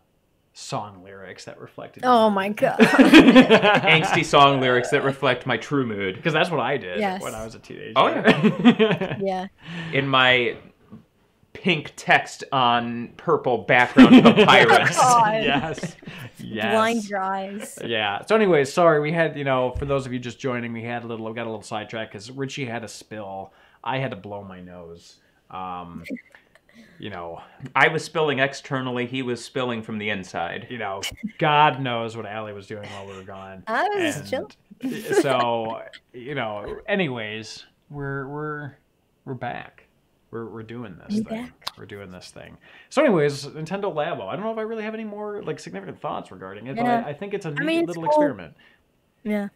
song lyrics that reflected. Oh my god! Angsty song lyrics that reflect my true mood. Because that's what I did when I was a teenager. Oh yeah. Yeah. In my pink text on purple background papyrus. Yes. Blind your eyes. Yeah. So anyways, sorry, we had, for those of you just joining, we got a little sidetracked because Richie had a spill. I had to blow my nose. I was spilling externally. He was spilling from the inside. God knows what Allie was doing while we were gone. I was chilling. So, anyways, we're back. We're doing this thing. We're doing this thing. So, anyways, Nintendo Labo. I don't know if I really have any more like significant thoughts regarding it, but I think it's a neat little experiment. Yeah.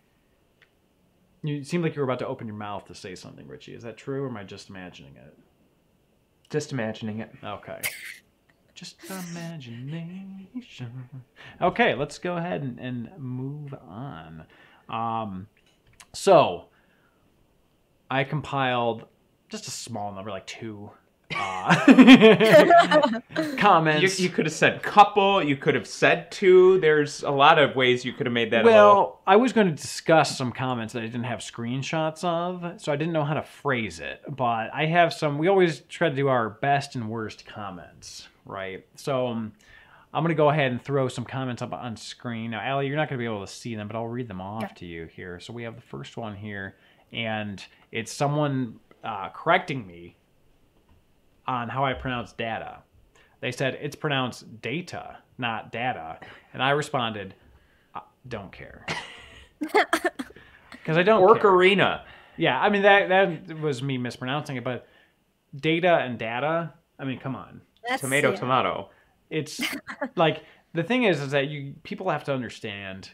You seemed like you were about to open your mouth to say something, Richie. Is that true, or am I just imagining it? Just imagining it. Okay. Just imagination. Okay, let's go ahead and move on. So, I compiled just a small number, like 2 comments. You could have said couple. You could have said 2. There's a lot of ways you could have made that. Well, I was going to discuss some comments that I didn't have screenshots of, so I didn't know how to phrase it. But I have some. We always try to do our best and worst comments, right? So I'm going to go ahead and throw some comments up on screen. Now, Allie, you're not going to be able to see them, but I'll read them off to you here. So we have the first one here, and it's someone correcting me on how I pronounce data. They said it's pronounced data, not data. And I responded, don't care. Because I don't Orcarina. Yeah, I mean, that was me mispronouncing it, but data and data, I mean, come on. Tomato. It's like, the thing is that people have to understand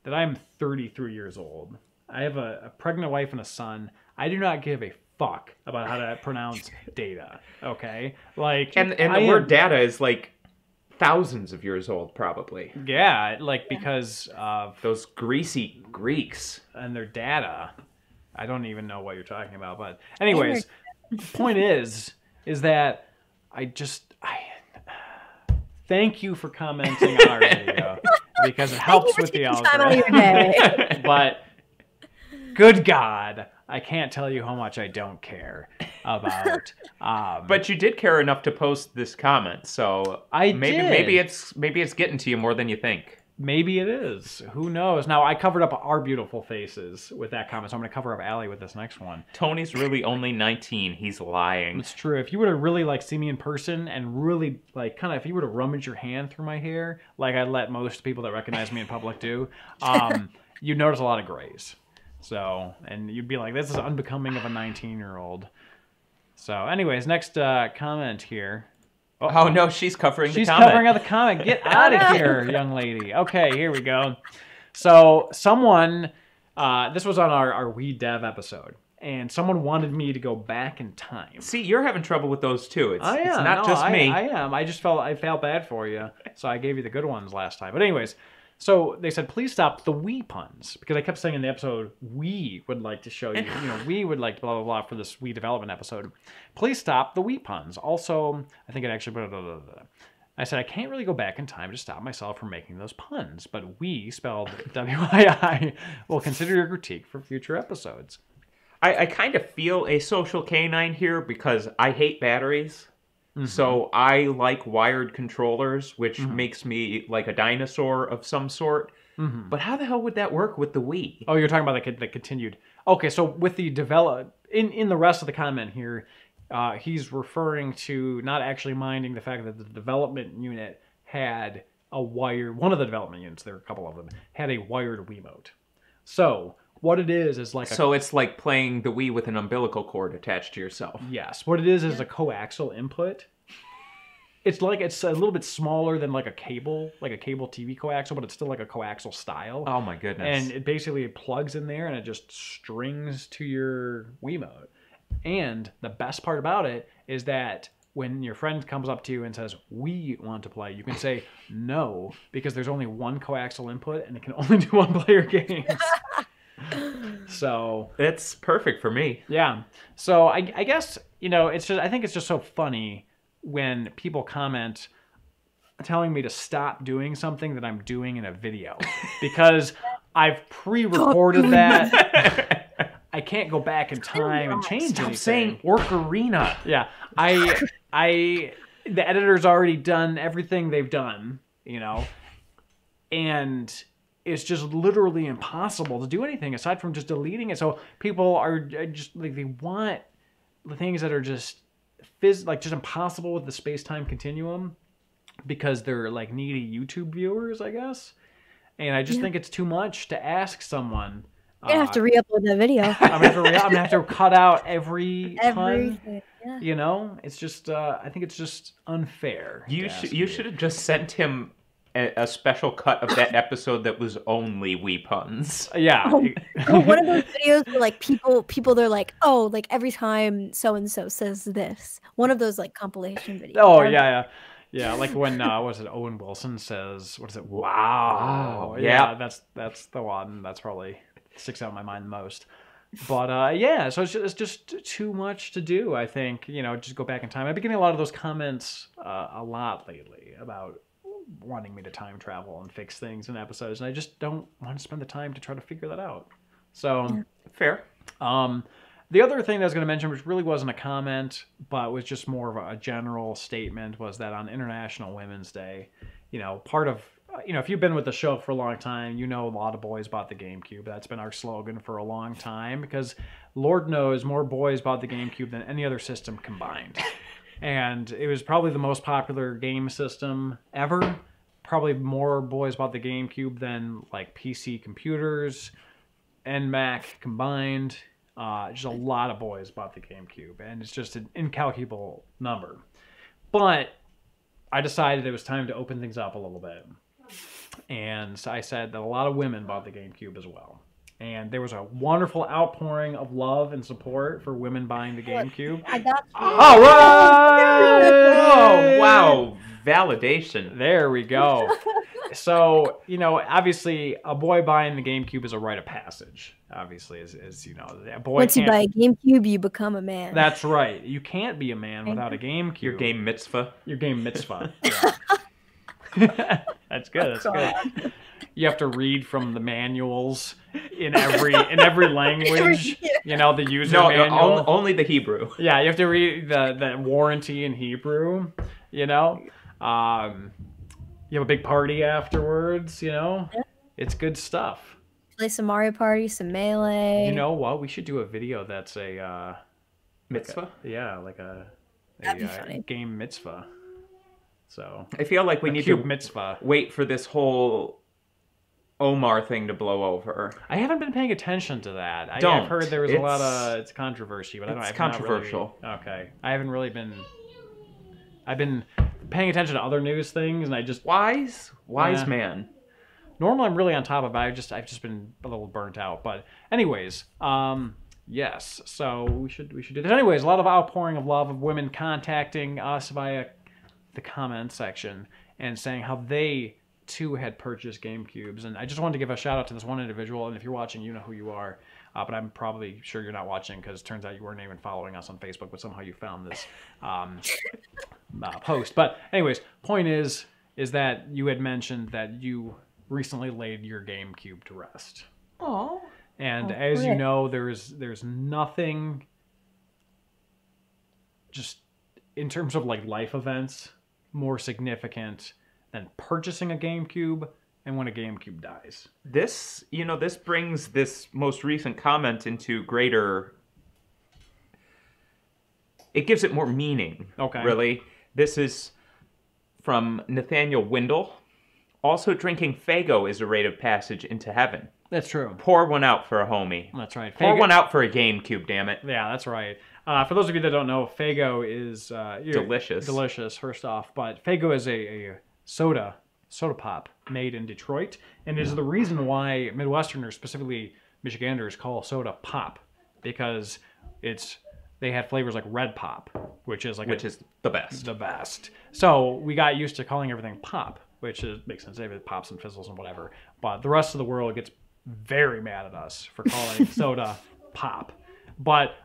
that I'm 33 years old. I have a pregnant wife and a son. I do not give a fuck about how to pronounce data, okay? Like, and the word data is like thousands of years old, probably. Yeah, like because of those greasy Greeks and their data. I don't even know what you're talking about, but anyways, the point is that I thank you for commenting on our video because it helps with the algorithm. But good God, I can't tell you how much I don't care. about. But you did care enough to post this comment, so maybe it's getting to you more than you think. Maybe it is. Who knows? Now, I covered up our beautiful faces with that comment, so I'm going to cover up Allie with this next one. Tony's really only 19. He's lying. It's true. If you were to really, like, see me in person and really, like, kind of, if you were to rummage your hand through my hair, like I let most people that recognize me in public do, you'd notice a lot of grays. So, and you'd be like, this is unbecoming of a 19-year-old. So, anyways, next comment here. Oh, no, she's covering the comment. She's covering up the comment. Get out of here, young lady. Okay, here we go. So someone, this was on our We Dev episode, and someone wanted me to go back in time. See, you're having trouble with those too. It's not just me. I am. I felt bad for you, so I gave you the good ones last time. But anyways, so they said, please stop the we puns, because I kept saying in the episode, we would like to show you, we would like blah, blah, blah for this we development episode. Please stop the we puns. Also, I think it actually, blah, blah, blah, blah. I said, I can't really go back in time to stop myself from making those puns, but we, spelled W-I-I, will consider your critique for future episodes. I kind of feel a social canine here because I hate batteries. So I like wired controllers, which makes me like a dinosaur of some sort. But how the hell would that work with the Wii? Oh, you're talking about the continued. Okay, so with the in the rest of the comment here, he's referring to not actually minding the fact that the development unit had a wired, one of the development units, there are a couple of them, had a wired Wiimote. So what it is like so it's like playing the Wii with an umbilical cord attached to yourself. Yes. What it is a coaxial input. It's like, it's a little bit smaller than like a cable TV coaxial, but it's still like a coaxial style. Oh my goodness. And it basically plugs in there and it just strings to your Wiimote. And the best part about it is that when your friend comes up to you and says, we want to play, you can say no, because there's only one coaxial input and it can only do one player games. So it's perfect for me. Yeah. So I guess, it's just, I think it's just so funny when people comment telling me to stop doing something that I'm doing in a video because I've pre-recorded that. I can't go back in time and change anything. Stop saying Orcarina. Yeah. The editor's already done everything they've done, and it's just literally impossible to do anything aside from just deleting it. So people are just like, they want the things that are just just impossible with the space-time continuum because they're like needy YouTube viewers, I guess. And I just think it's too much to ask someone. You're gonna have to re-upload that video. I'm gonna have to cut out every pun. Yeah. It's just I think it's just unfair. You should have just sent him a special cut of that episode that was only Wii puns. Yeah. One of those videos where like people they're like, oh, like every time so and so says this. One of those like compilation videos. Oh yeah. Yeah, like when was it Owen Wilson says, what is it? Wow. Yeah, that's the one that's probably sticks out in my mind the most. But yeah, so it's just too much to do, I think. Just go back in time. I've been getting a lot of those comments a lot lately about wanting me to time travel and fix things in episodes, and I just don't want to spend the time to try to figure that out. So fair. The other thing that I was going to mention, which really wasn't a comment, but was just more of a general statement, was that on International Women's Day, part of, if you've been with the show for a long time, a lot of boys bought the GameCube. That's been our slogan for a long time because Lord knows more boys bought the GameCube than any other system combined. And it was probably the most popular game system ever. Probably more boys bought the GameCube than like PC computers and Mac combined. Just a lot of boys bought the GameCube, and it's just an incalculable number. But I decided it was time to open things up a little bit. And so I said that a lot of women bought the GameCube as well. And there was a wonderful outpouring of love and support for women buying the GameCube. I got you. All right! Oh, wow. Validation. There we go. So, obviously, a boy buying the GameCube is a rite of passage. Obviously, as a boy. Once you buy a GameCube, you become a man. That's right. You can't be a man without a GameCube. Your game mitzvah. Your game mitzvah. Yeah. That's good. That's good. you have to read from the manuals in every language. You know, the user manual. Only the Hebrew. Yeah, you have to read the warranty in Hebrew. You know, you have a big party afterwards. You know, it's good stuff. Play some Mario Party, some Melee. You know what? We should do a video that's a mitzvah. Like a funny. Game mitzvah. So I feel like we need to mitzvah. Wait for this whole Omar thing to blow over. I haven't been paying attention to that. I've heard there was a lot of it's controversy, but I don't know. It's controversial. Okay, I haven't really been. I've been paying attention to other news things, and I just wise man. Normally, I'm really on top of it. I've just been a little burnt out. But anyways, yes. So we should do this. Anyways, a lot of outpouring of love of women contacting us via the comment section and saying how they too had purchased GameCubes. And I just wanted to give a shout out to this one individual. And if you're watching, you know who you are. But I'm probably sure you're not watching because it turns out you weren't even following us on Facebook, but somehow you found this post. But anyways, point is that you had mentioned that you recently laid your GameCube to rest. Oh. And as you know, there's nothing just in terms of like life events more significant than purchasing a GameCube and when a GameCube dies. This brings this most recent comment into greater... It gives it more meaning, really. This is from Nathaniel Windle. Also, drinking Faygo is a rite of passage into heaven. That's true. Pour one out for a homie. That's right. Pour one out for a GameCube, damn it. Yeah, that's right. For those of you that don't know, Faygo is... delicious. Delicious, first off. But Faygo is a soda pop made in Detroit. And it is the reason why Midwesterners, specifically Michiganders, call soda pop. Because they had flavors like Red Pop, which is the best. The best. So we got used to calling everything pop, which makes sense. It pops and fizzles and whatever. But the rest of the world gets very mad at us for calling soda pop. But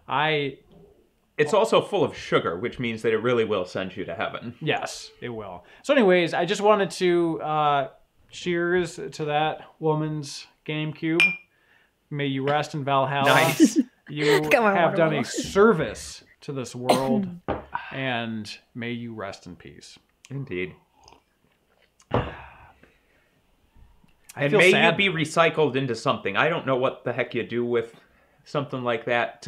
it's also full of sugar, which means that it really will send you to heaven. Yes, it will. So anyways, I just wanted to cheers to that woman's GameCube. May you rest in Valhalla. Nice. You have done a service to this world, and may you rest in peace. Indeed. And may you be recycled into something. I don't know what the heck you do with something like that.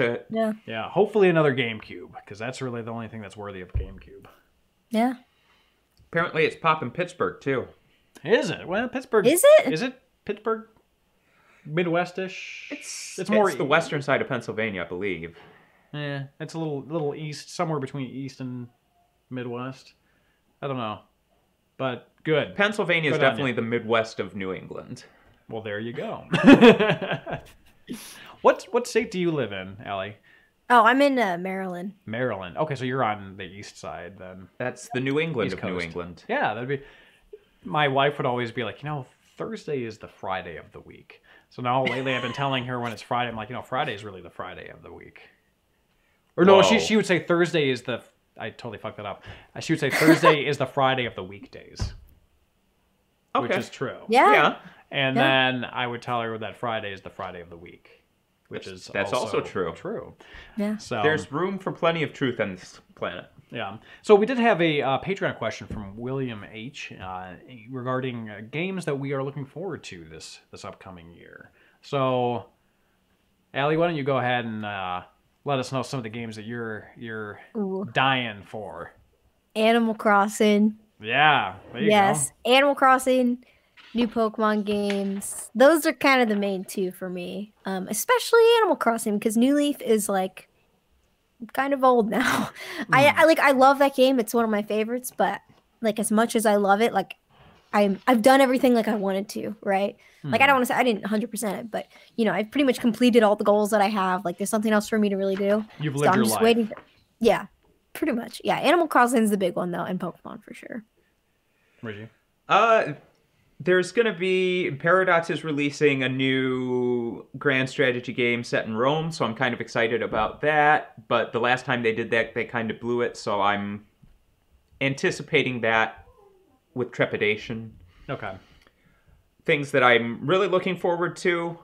Yeah, hopefully another GameCube, because that's really the only thing that's worthy of GameCube. Yeah. Apparently it's pop in Pittsburgh, too. Is it? Well, Pittsburgh... Is it? Is it Pittsburgh? Midwestish? It's more the western side of Pennsylvania, I believe. Yeah, it's a little east, somewhere between east and Midwest. I don't know. But good. Pennsylvania is definitely the Midwest of New England. Well, there you go. What state do you live in, Allie? Oh, I'm in Maryland. Maryland. Okay, so you're on the east side then. That's the New England of New England. Yeah, that'd be... My wife would always be like, Thursday is the Friday of the week. So now lately I've been telling her when it's Friday, I'm like, Friday is really the Friday of the week. Or no, she would say Thursday is the... I totally fucked that up. She would say Thursday is the Friday of the weekdays. Okay. Which is true. Yeah. And then I would tell her that Friday is the Friday of the week. That's also true. True. Yeah. So there's room for plenty of truth on this planet. Yeah. So we did have a Patreon question from William H. Regarding games that we are looking forward to this upcoming year. So, Allie, why don't you go ahead and let us know some of the games that you're dying for. Animal Crossing. Yeah. There you go. Animal Crossing. New Pokemon games. Those are kind of the main two for me. Especially Animal Crossing, because New Leaf is like kind of old now. I love that game. It's one of my favorites, but like as much as I love it, like I've done everything like I wanted to, right? Like I don't want to say I didn't 100% it, but I've pretty much completed all the goals that I have. Like there's something else for me to really do. You've lived your life. Waiting yeah, pretty much. Yeah, Animal Crossing is the big one though, and Pokemon for sure. Reggie? There's going to be... Paradox is releasing a new grand strategy game set in Rome, so I'm kind of excited about that. But the last time they did that, they kind of blew it, so I'm anticipating that with trepidation. Okay. things that I'm really looking forward to,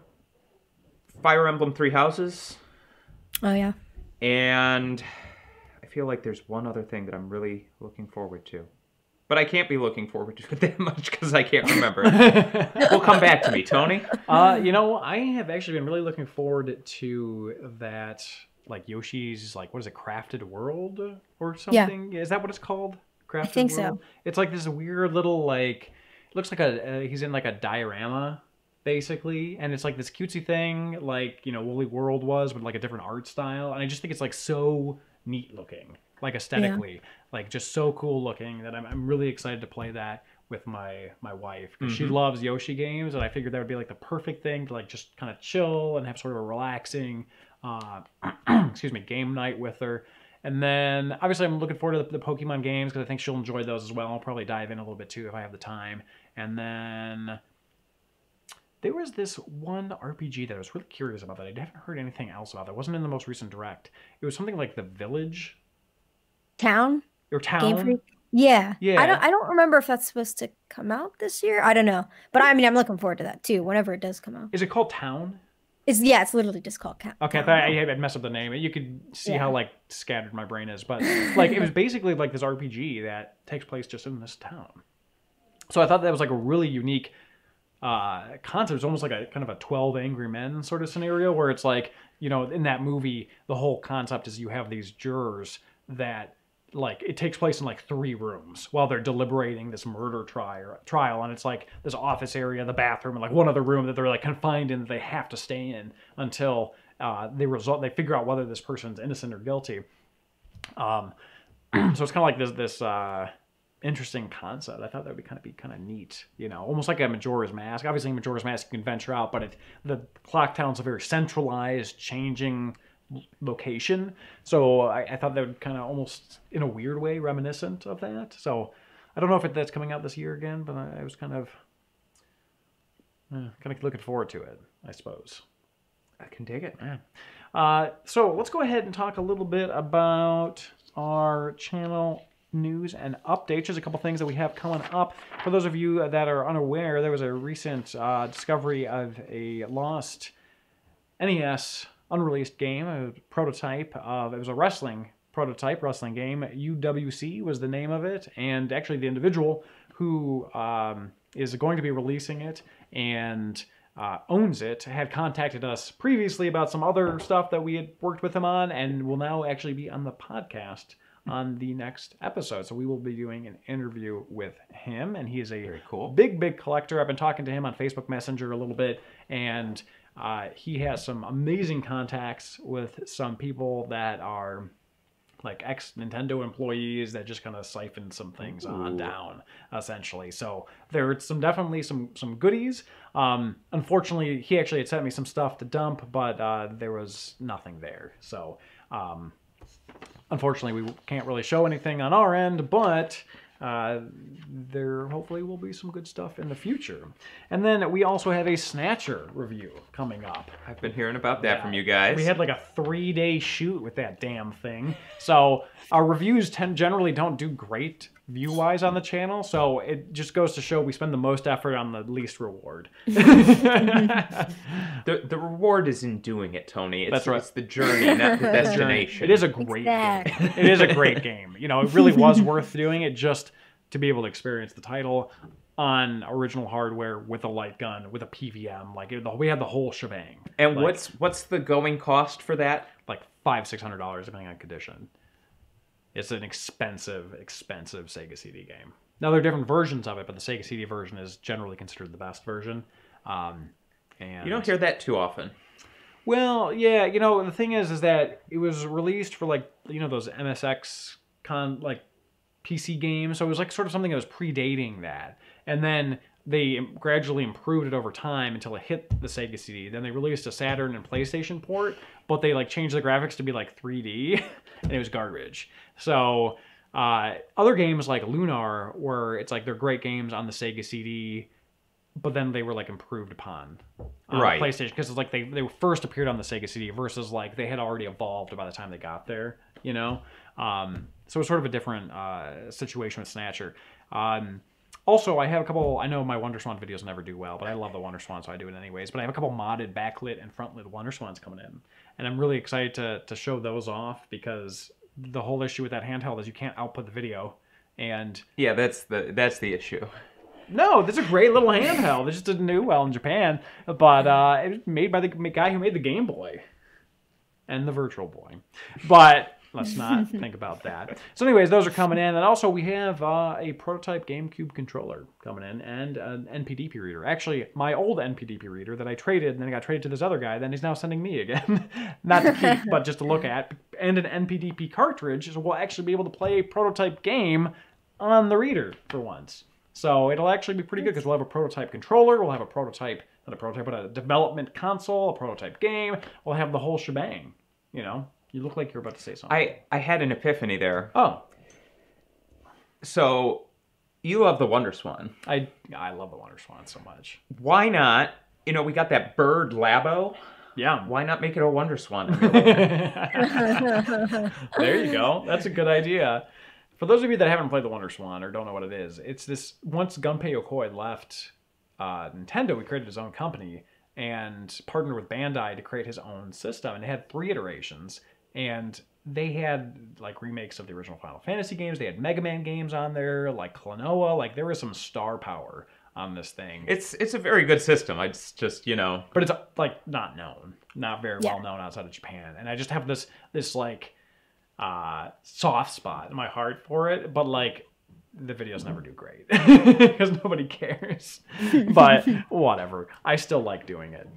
Fire Emblem Three Houses. Oh, yeah. And I feel like there's one other thing that I'm really looking forward to. But I can't be looking forward to it that much because I can't remember. Will come back to me, Tony. You know, I have actually been really looking forward to that, like Yoshi's, like, what is it, Crafted World or something? Yeah. Is that what it's called? Crafted I think World? so. It's like this weird little, like, it looks like he's in like a diorama, basically, and it's like this cutesy thing, like, you know, Woolly World was, with like a different art style, and I just think it's like so neat looking, like aesthetically, like just so cool looking that I'm really excited to play that with my wife, because she loves Yoshi games, and I figured that would be like the perfect thing to like just kind of chill and have sort of a relaxing excuse me, game night with her. And then obviously I'm looking forward to the Pokemon games because I think she'll enjoy those as well. I'll probably dive in a little bit too if I have the time. And then there was this one RPG that I was really curious about that I haven't heard anything else about. That wasn't in the most recent direct. It was something like The Village. Town? Or Town? Game Freak? Yeah. Yeah. I don't remember if that's supposed to come out this year. I don't know. But I mean, I'm looking forward to that too, whenever it does come out. Is it called Town? It's literally just called Town. Okay, I thought I had messed up the name. You could see how like scattered my brain is, but like it was basically like this RPG that takes place just in this town. So I thought that was like a really unique concept. It's almost like a kind of a 12 Angry Men sort of scenario where it's like, you know, in that movie, the whole concept is you have these jurors that like it takes place in like 3 rooms while they're deliberating this murder trial, and it's like this office area, the bathroom, and like one other room that they're like confined in that they have to stay in until they figure out whether this person's innocent or guilty. So it's kind of like this interesting concept. I thought that would be kind of neat, you know, almost like a Majora's Mask. Obviously, Majora's Mask you can venture out, but the Clock Town's a very centralized, changing location. So I thought that would kind of almost, in a weird way, reminiscent of that. So I don't know if that's coming out this year again, but I was kind of looking forward to it, I suppose. I can dig it. Yeah. So let's go ahead and talk a little bit about our channel news and updates. There's a couple things that we have coming up. For those of you that are unaware, there was a recent discovery of a lost NES unreleased game, a prototype of, it was a wrestling game. UWC was the name of it, and actually the individual who is going to be releasing it and owns it had contacted us previously about some other stuff that we had worked with him on, and will now actually be on the podcast on the next episode. So we will be doing an interview with him, and he is a very cool, big collector. I've been talking to him on Facebook Messenger a little bit, and he has some amazing contacts with some people that are like ex-Nintendo employees that just kind of siphon some things on down, essentially. So there are definitely some goodies. Unfortunately, he actually had sent me some stuff to dump, but there was nothing there. So unfortunately, we can't really show anything on our end, but there hopefully will be some good stuff in the future. And then we also have a Snatcher review coming up. I've been hearing about that from you guys. We had like a 3-day shoot with that damn thing. So our reviews generally don't do great view-wise on the channel, so it just goes to show we spend the most effort on the least reward. The reward is in doing it, Tony. That's right. It's the journey, not the destination. It is a great game. It is a great game. You know, it really was worth doing it just to be able to experience the title on original hardware with a light gun, with a PVM. Like we had the whole shebang. And like, what's the going cost for that? Like $500-600 depending on condition. It's an expensive Sega CD game. Now, there are different versions of it, but the Sega CD version is generally considered the best version. And you don't hear that too often. Well, yeah, you know, the thing is that it was released for, like, you know, those MSX PC games, so it was like sort of something that was predating that. And then they gradually improved it over time until it hit the Sega CD. Then they released a Saturn and PlayStation port, but they like changed the graphics to be like 3D, and it was garbage. So other games like Lunar, where it's like they're great games on the Sega CD, but then they were like improved upon on PlayStation, because it's like they first appeared on the Sega CD versus like they had already evolved by the time they got there, you know. So it's sort of a different situation with Snatcher. Also, I have a couple, I know my WonderSwan videos never do well, but I love the WonderSwan, so I do it anyways. But I have a couple modded backlit and frontlit WonderSwans coming in. And I'm really excited to show those off, because the whole issue with that handheld is you can't output the video. And yeah, that's the issue. No, this is a great little handheld. It just didn't do well in Japan. But it was made by the guy who made the Game Boy. And the Virtual Boy. But let's not think about that. So anyways, those are coming in. And also we have a prototype GameCube controller coming in, and an NPDP reader. Actually, my old NPDP reader that I traded, and then I got traded to this other guy, then he's now sending me again. Not to keep, but just to look at. And an NPDP cartridge, so we'll actually be able to play a prototype game on the reader for once. So it'll actually be pretty good, because we'll have a prototype controller, we'll have a prototype, not a prototype, but a development console, a prototype game. We'll have the whole shebang, you know? You look like you're about to say something. I had an epiphany there. Oh. So, you love the WonderSwan. I love the WonderSwan so much. Why not, you know, we got that bird Labo. Yeah. Why not make it a WonderSwan? There you go. That's a good idea. For those of you that haven't played the WonderSwan or don't know what it is, it's this, once Gunpei Yokoi left Nintendo, he created his own company and partnered with Bandai to create his own system. And it had 3 iterations. And they had like remakes of the original Final Fantasy games. They had Mega Man games on there, like Klonoa. Like there was some star power on this thing. It's a very good system. It's just, you know, but it's like not known, not very well known outside of Japan. And I just have this like soft spot in my heart for it. But like the videos never do great because nobody cares. But whatever, I still like doing it.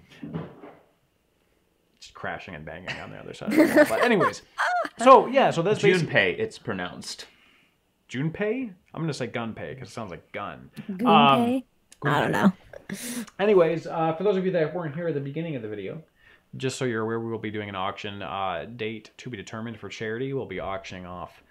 Crashing and banging on the other side of the wall. But anyways, so yeah, so that's Junpei, it's pronounced. Junpei? I'm going to say Gunpei because it sounds like gun. Gunpei? I don't know. Anyways, for those of you that weren't here at the beginning of the video, just so you're aware, we will be doing an auction date to be determined for charity. We'll be auctioning off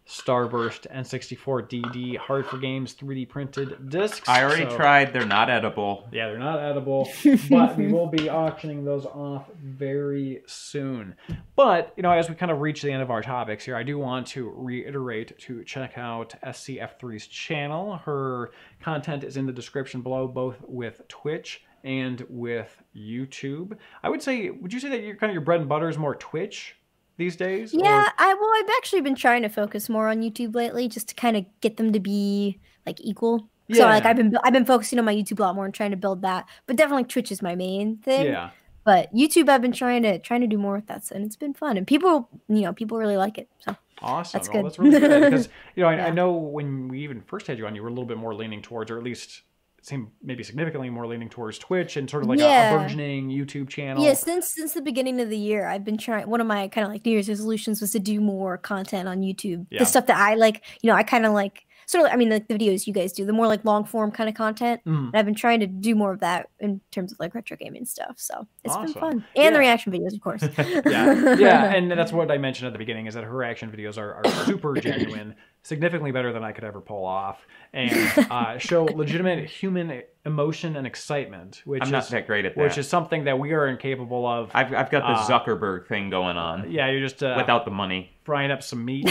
Starburst N64DD Hard for Games 3D printed discs. I already tried. They're not edible. Yeah, they're not edible, but we will be auctioning those off very soon. But, you know, as we kind of reach the end of our topics here, I do want to reiterate to check out SCf3's channel. Her content is in the description below, both with Twitch and with YouTube. I would say, would you say that your bread and butter is more Twitch these days? Yeah, I've actually been trying to focus more on YouTube lately, just to kind of get them to be like equal. Yeah. So like I've been focusing on my YouTube a lot more and trying to build that. But definitely Twitch is my main thing. Yeah. But YouTube, I've been trying to do more with that, and it's been fun, and people really like it. So awesome. That's good. That's really good because I know when we even first had you on, you were a little bit more leaning towards, or at least seem maybe significantly more leaning towards Twitch and sort of like a burgeoning YouTube channel. Yeah, since the beginning of the year, I've been trying. One of my kind of like New Year's resolutions was to do more content on YouTube. Yeah. The stuff that I like, I kind of like. Sort of, I mean, like the videos you guys do, the more like long form kind of content. And I've been trying to do more of that in terms of like retro gaming stuff. So it's been fun, and the reaction videos, of course. yeah, and that's what I mentioned at the beginning is that her reaction videos are super genuine, significantly better than I could ever pull off, and show legitimate human emotion and excitement. Which I'm not that great at that. Which is something that we are incapable of. I've got the Zuckerberg thing going on. Yeah, you're just without the money, frying up some meat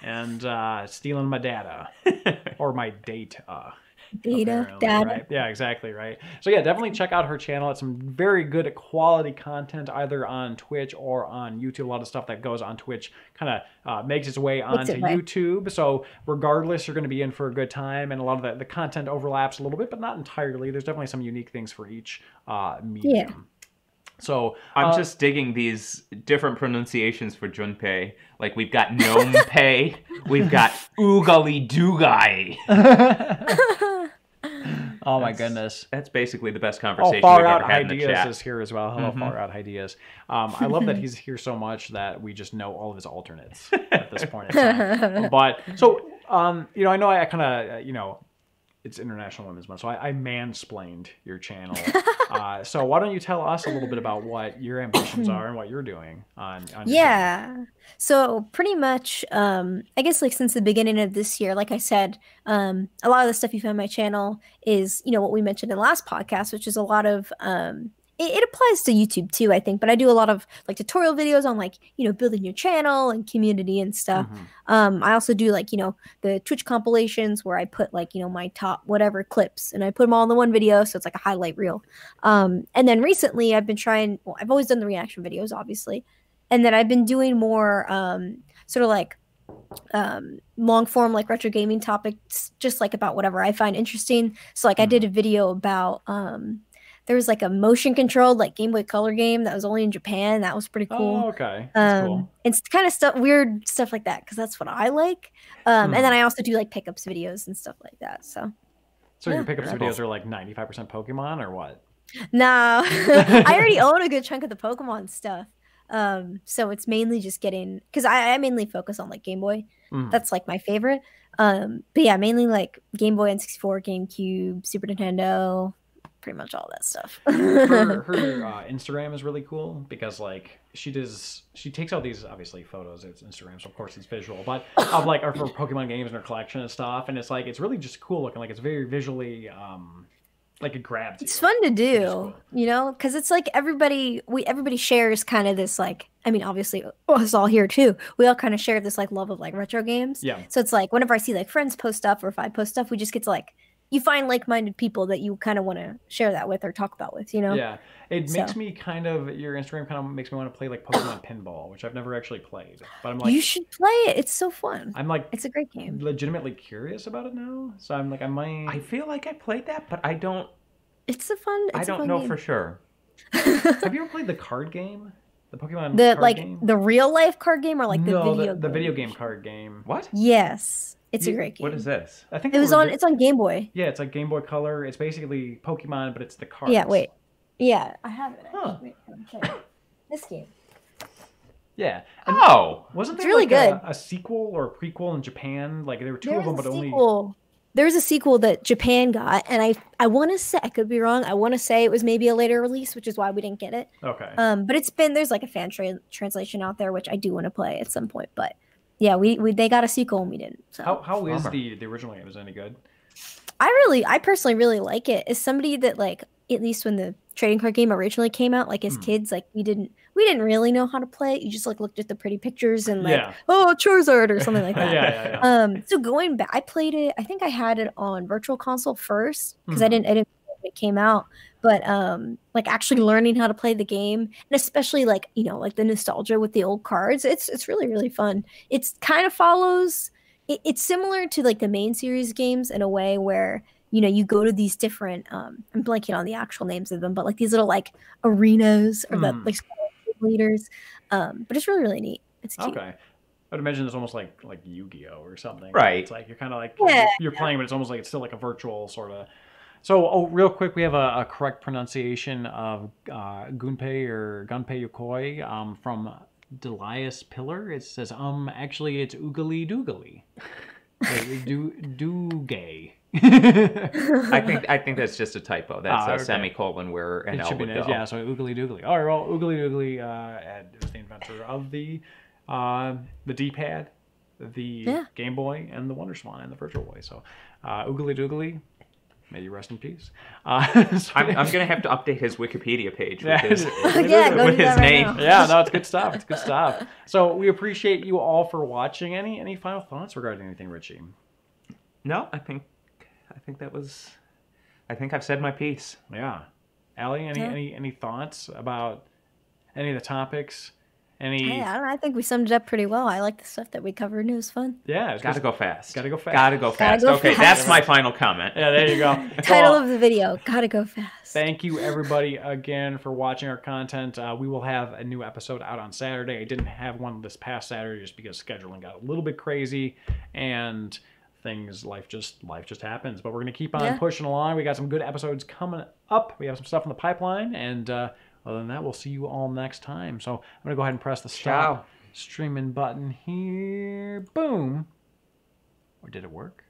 and stealing my data or my data. Data. Right? Yeah, exactly, right. So yeah, definitely check out her channel. It's some very good quality content either on Twitch or on YouTube. A lot of stuff that goes on Twitch kind of makes its way onto YouTube. So regardless, you're going to be in for a good time, and a lot of the content overlaps a little bit, but not entirely. There's definitely some unique things for each medium. Yeah. So I'm just digging these different pronunciations for Junpei. Like we've got Gnome-pei, we've got Oogali Doogai. Oh my goodness. That's basically the best conversation we've ever had in the chat. Far Out Ideas is here as well. Hello, Far Out Ideas. I love that he's here so much that we just know all of his alternates at this point in time. But, so, I know I kind of, it's International Women's Month, so I mansplained your channel. So why don't you tell us a little bit about what your ambitions are and what you're doing on channel? So pretty much, I guess like since the beginning of this year, like I said, a lot of the stuff you found on my channel is, what we mentioned in the last podcast, which is a lot of it applies to YouTube too, I think, but I do a lot of like tutorial videos on like, building your channel and community and stuff. I also do like, the Twitch compilations where I put like, my top whatever clips and I put them all in the one video. So it's like a highlight reel. And then recently I've been trying, well, I've always done the reaction videos, obviously. And then I've been doing more sort of like long form like retro gaming topics, just like about whatever I find interesting. So like I did a video about there was like a motion controlled like Game Boy Color game that was only in Japan. That was pretty cool. Oh, okay. That's cool. It's kind of stuff, weird stuff like that, because that's what I like. And then I also do like pickups videos and stuff like that. So your pickups videos are like 95% Pokemon or what? No, I already own a good chunk of the Pokemon stuff. So it's mainly just getting, because I mainly focus on like Game Boy. That's like my favorite. But yeah, mainly like Game Boy, N64, GameCube, Super Nintendo, pretty much all that stuff. her Instagram is really cool because like she takes all these obviously photos. It's Instagram, so of course it's visual, but of like her Pokemon games in her collection and stuff, and it's like it's really just cool looking. Like it's very visually like it grabs you. It's fun to do, cool. Because it's like everybody shares kind of this like, I mean, obviously us all here too. We all kind of share this like love of like retro games. Yeah. So it's like whenever I see like friends post stuff or if I post stuff, we just get to like, you find like-minded people that you kind of want to share that with or talk about with, Yeah. It makes me kind of, your Instagram kind of makes me want to play like Pokemon Pinball, which I've never actually played. But I'm like, you should play it. It's so fun. I'm like, it's a great game. Legitimately curious about it now. So I'm like, I might. I feel like I played that, but I don't. It's a fun. I don't know game. For sure. Have you ever played the card game? The Pokemon card game? The real life card game or like the video the video game card game. What? Yes. It's a great game. What is this? I think it's on Game Boy. Yeah, it's like Game Boy Color. It's basically Pokemon, but it's the cards. Yeah, wait. Yeah, I have it. Wait, this game. Yeah. And wasn't there really like a sequel or a prequel in Japan? Like there were two of them, but only. There was a sequel that Japan got, and I want to say, I could be wrong. I want to say it was maybe a later release, which is why we didn't get it. Okay. But there's like a fan translation out there, which I do want to play at some point, but. Yeah, they got a sequel and we didn't. So. How is the original game? Is it any good? I personally really like it. As somebody that like, at least when the trading card game originally came out, like as kids, like we didn't really know how to play it. You just like looked at the pretty pictures and like, oh, Charizard or something like that. yeah. So going back, I played it. I think I had it on Virtual Console first because I didn't know when it came out. But like actually learning how to play the game, and especially like like the nostalgia with the old cards, it's really, really fun. It's kind of follows. It's similar to like the main series games in a way where you go to these different. I'm blanking on the actual names of them, but like these little like arenas or the like leaders. But it's really, really neat. It's cute. Okay. I would imagine it's almost like Yu-Gi-Oh or something. Right. It's like you're kind of like you're playing, but it's almost like it's still like a virtual sort of. So, real quick, we have a correct pronunciation of Gunpei or Gunpei Yokoi from Delias Pillar. It says, actually, it's Oogly Doogly. Do-gay. I think that's just a typo. That's a semicolon where an L would go. Yeah, so Oogly Doogly. All right, well, Oogly Doogly is the inventor of the D-pad, the Game Boy, and the Wonder Swan, and the Virtual Boy. So, Oogly Doogly. May you rest in peace. I'm going to have to update his Wikipedia page with his, with his name. Right yeah, no, it's good stuff. It's good stuff. So we appreciate you all for watching. Any final thoughts regarding anything, Richie? No, I think that was. I think I've said my piece. Yeah, Allie, any thoughts about any of the topics? I don't know. I think we summed it up pretty well. I like the stuff that we covered, and it was fun. Yeah, gotta go fast. Gotta go fast. Gotta go fast. Okay, that's my final comment. Yeah, there you go. Title of the video: Gotta go fast. Thank you, everybody, again for watching our content. We will have a new episode out on Saturday. I didn't have one this past Saturday just because scheduling got a little bit crazy and life just happens. But we're gonna keep on pushing along. We got some good episodes coming up. We have some stuff in the pipeline, and other than that, we'll see you all next time. So I'm going to go ahead and press the stop streaming button here. Boom. Or did it work?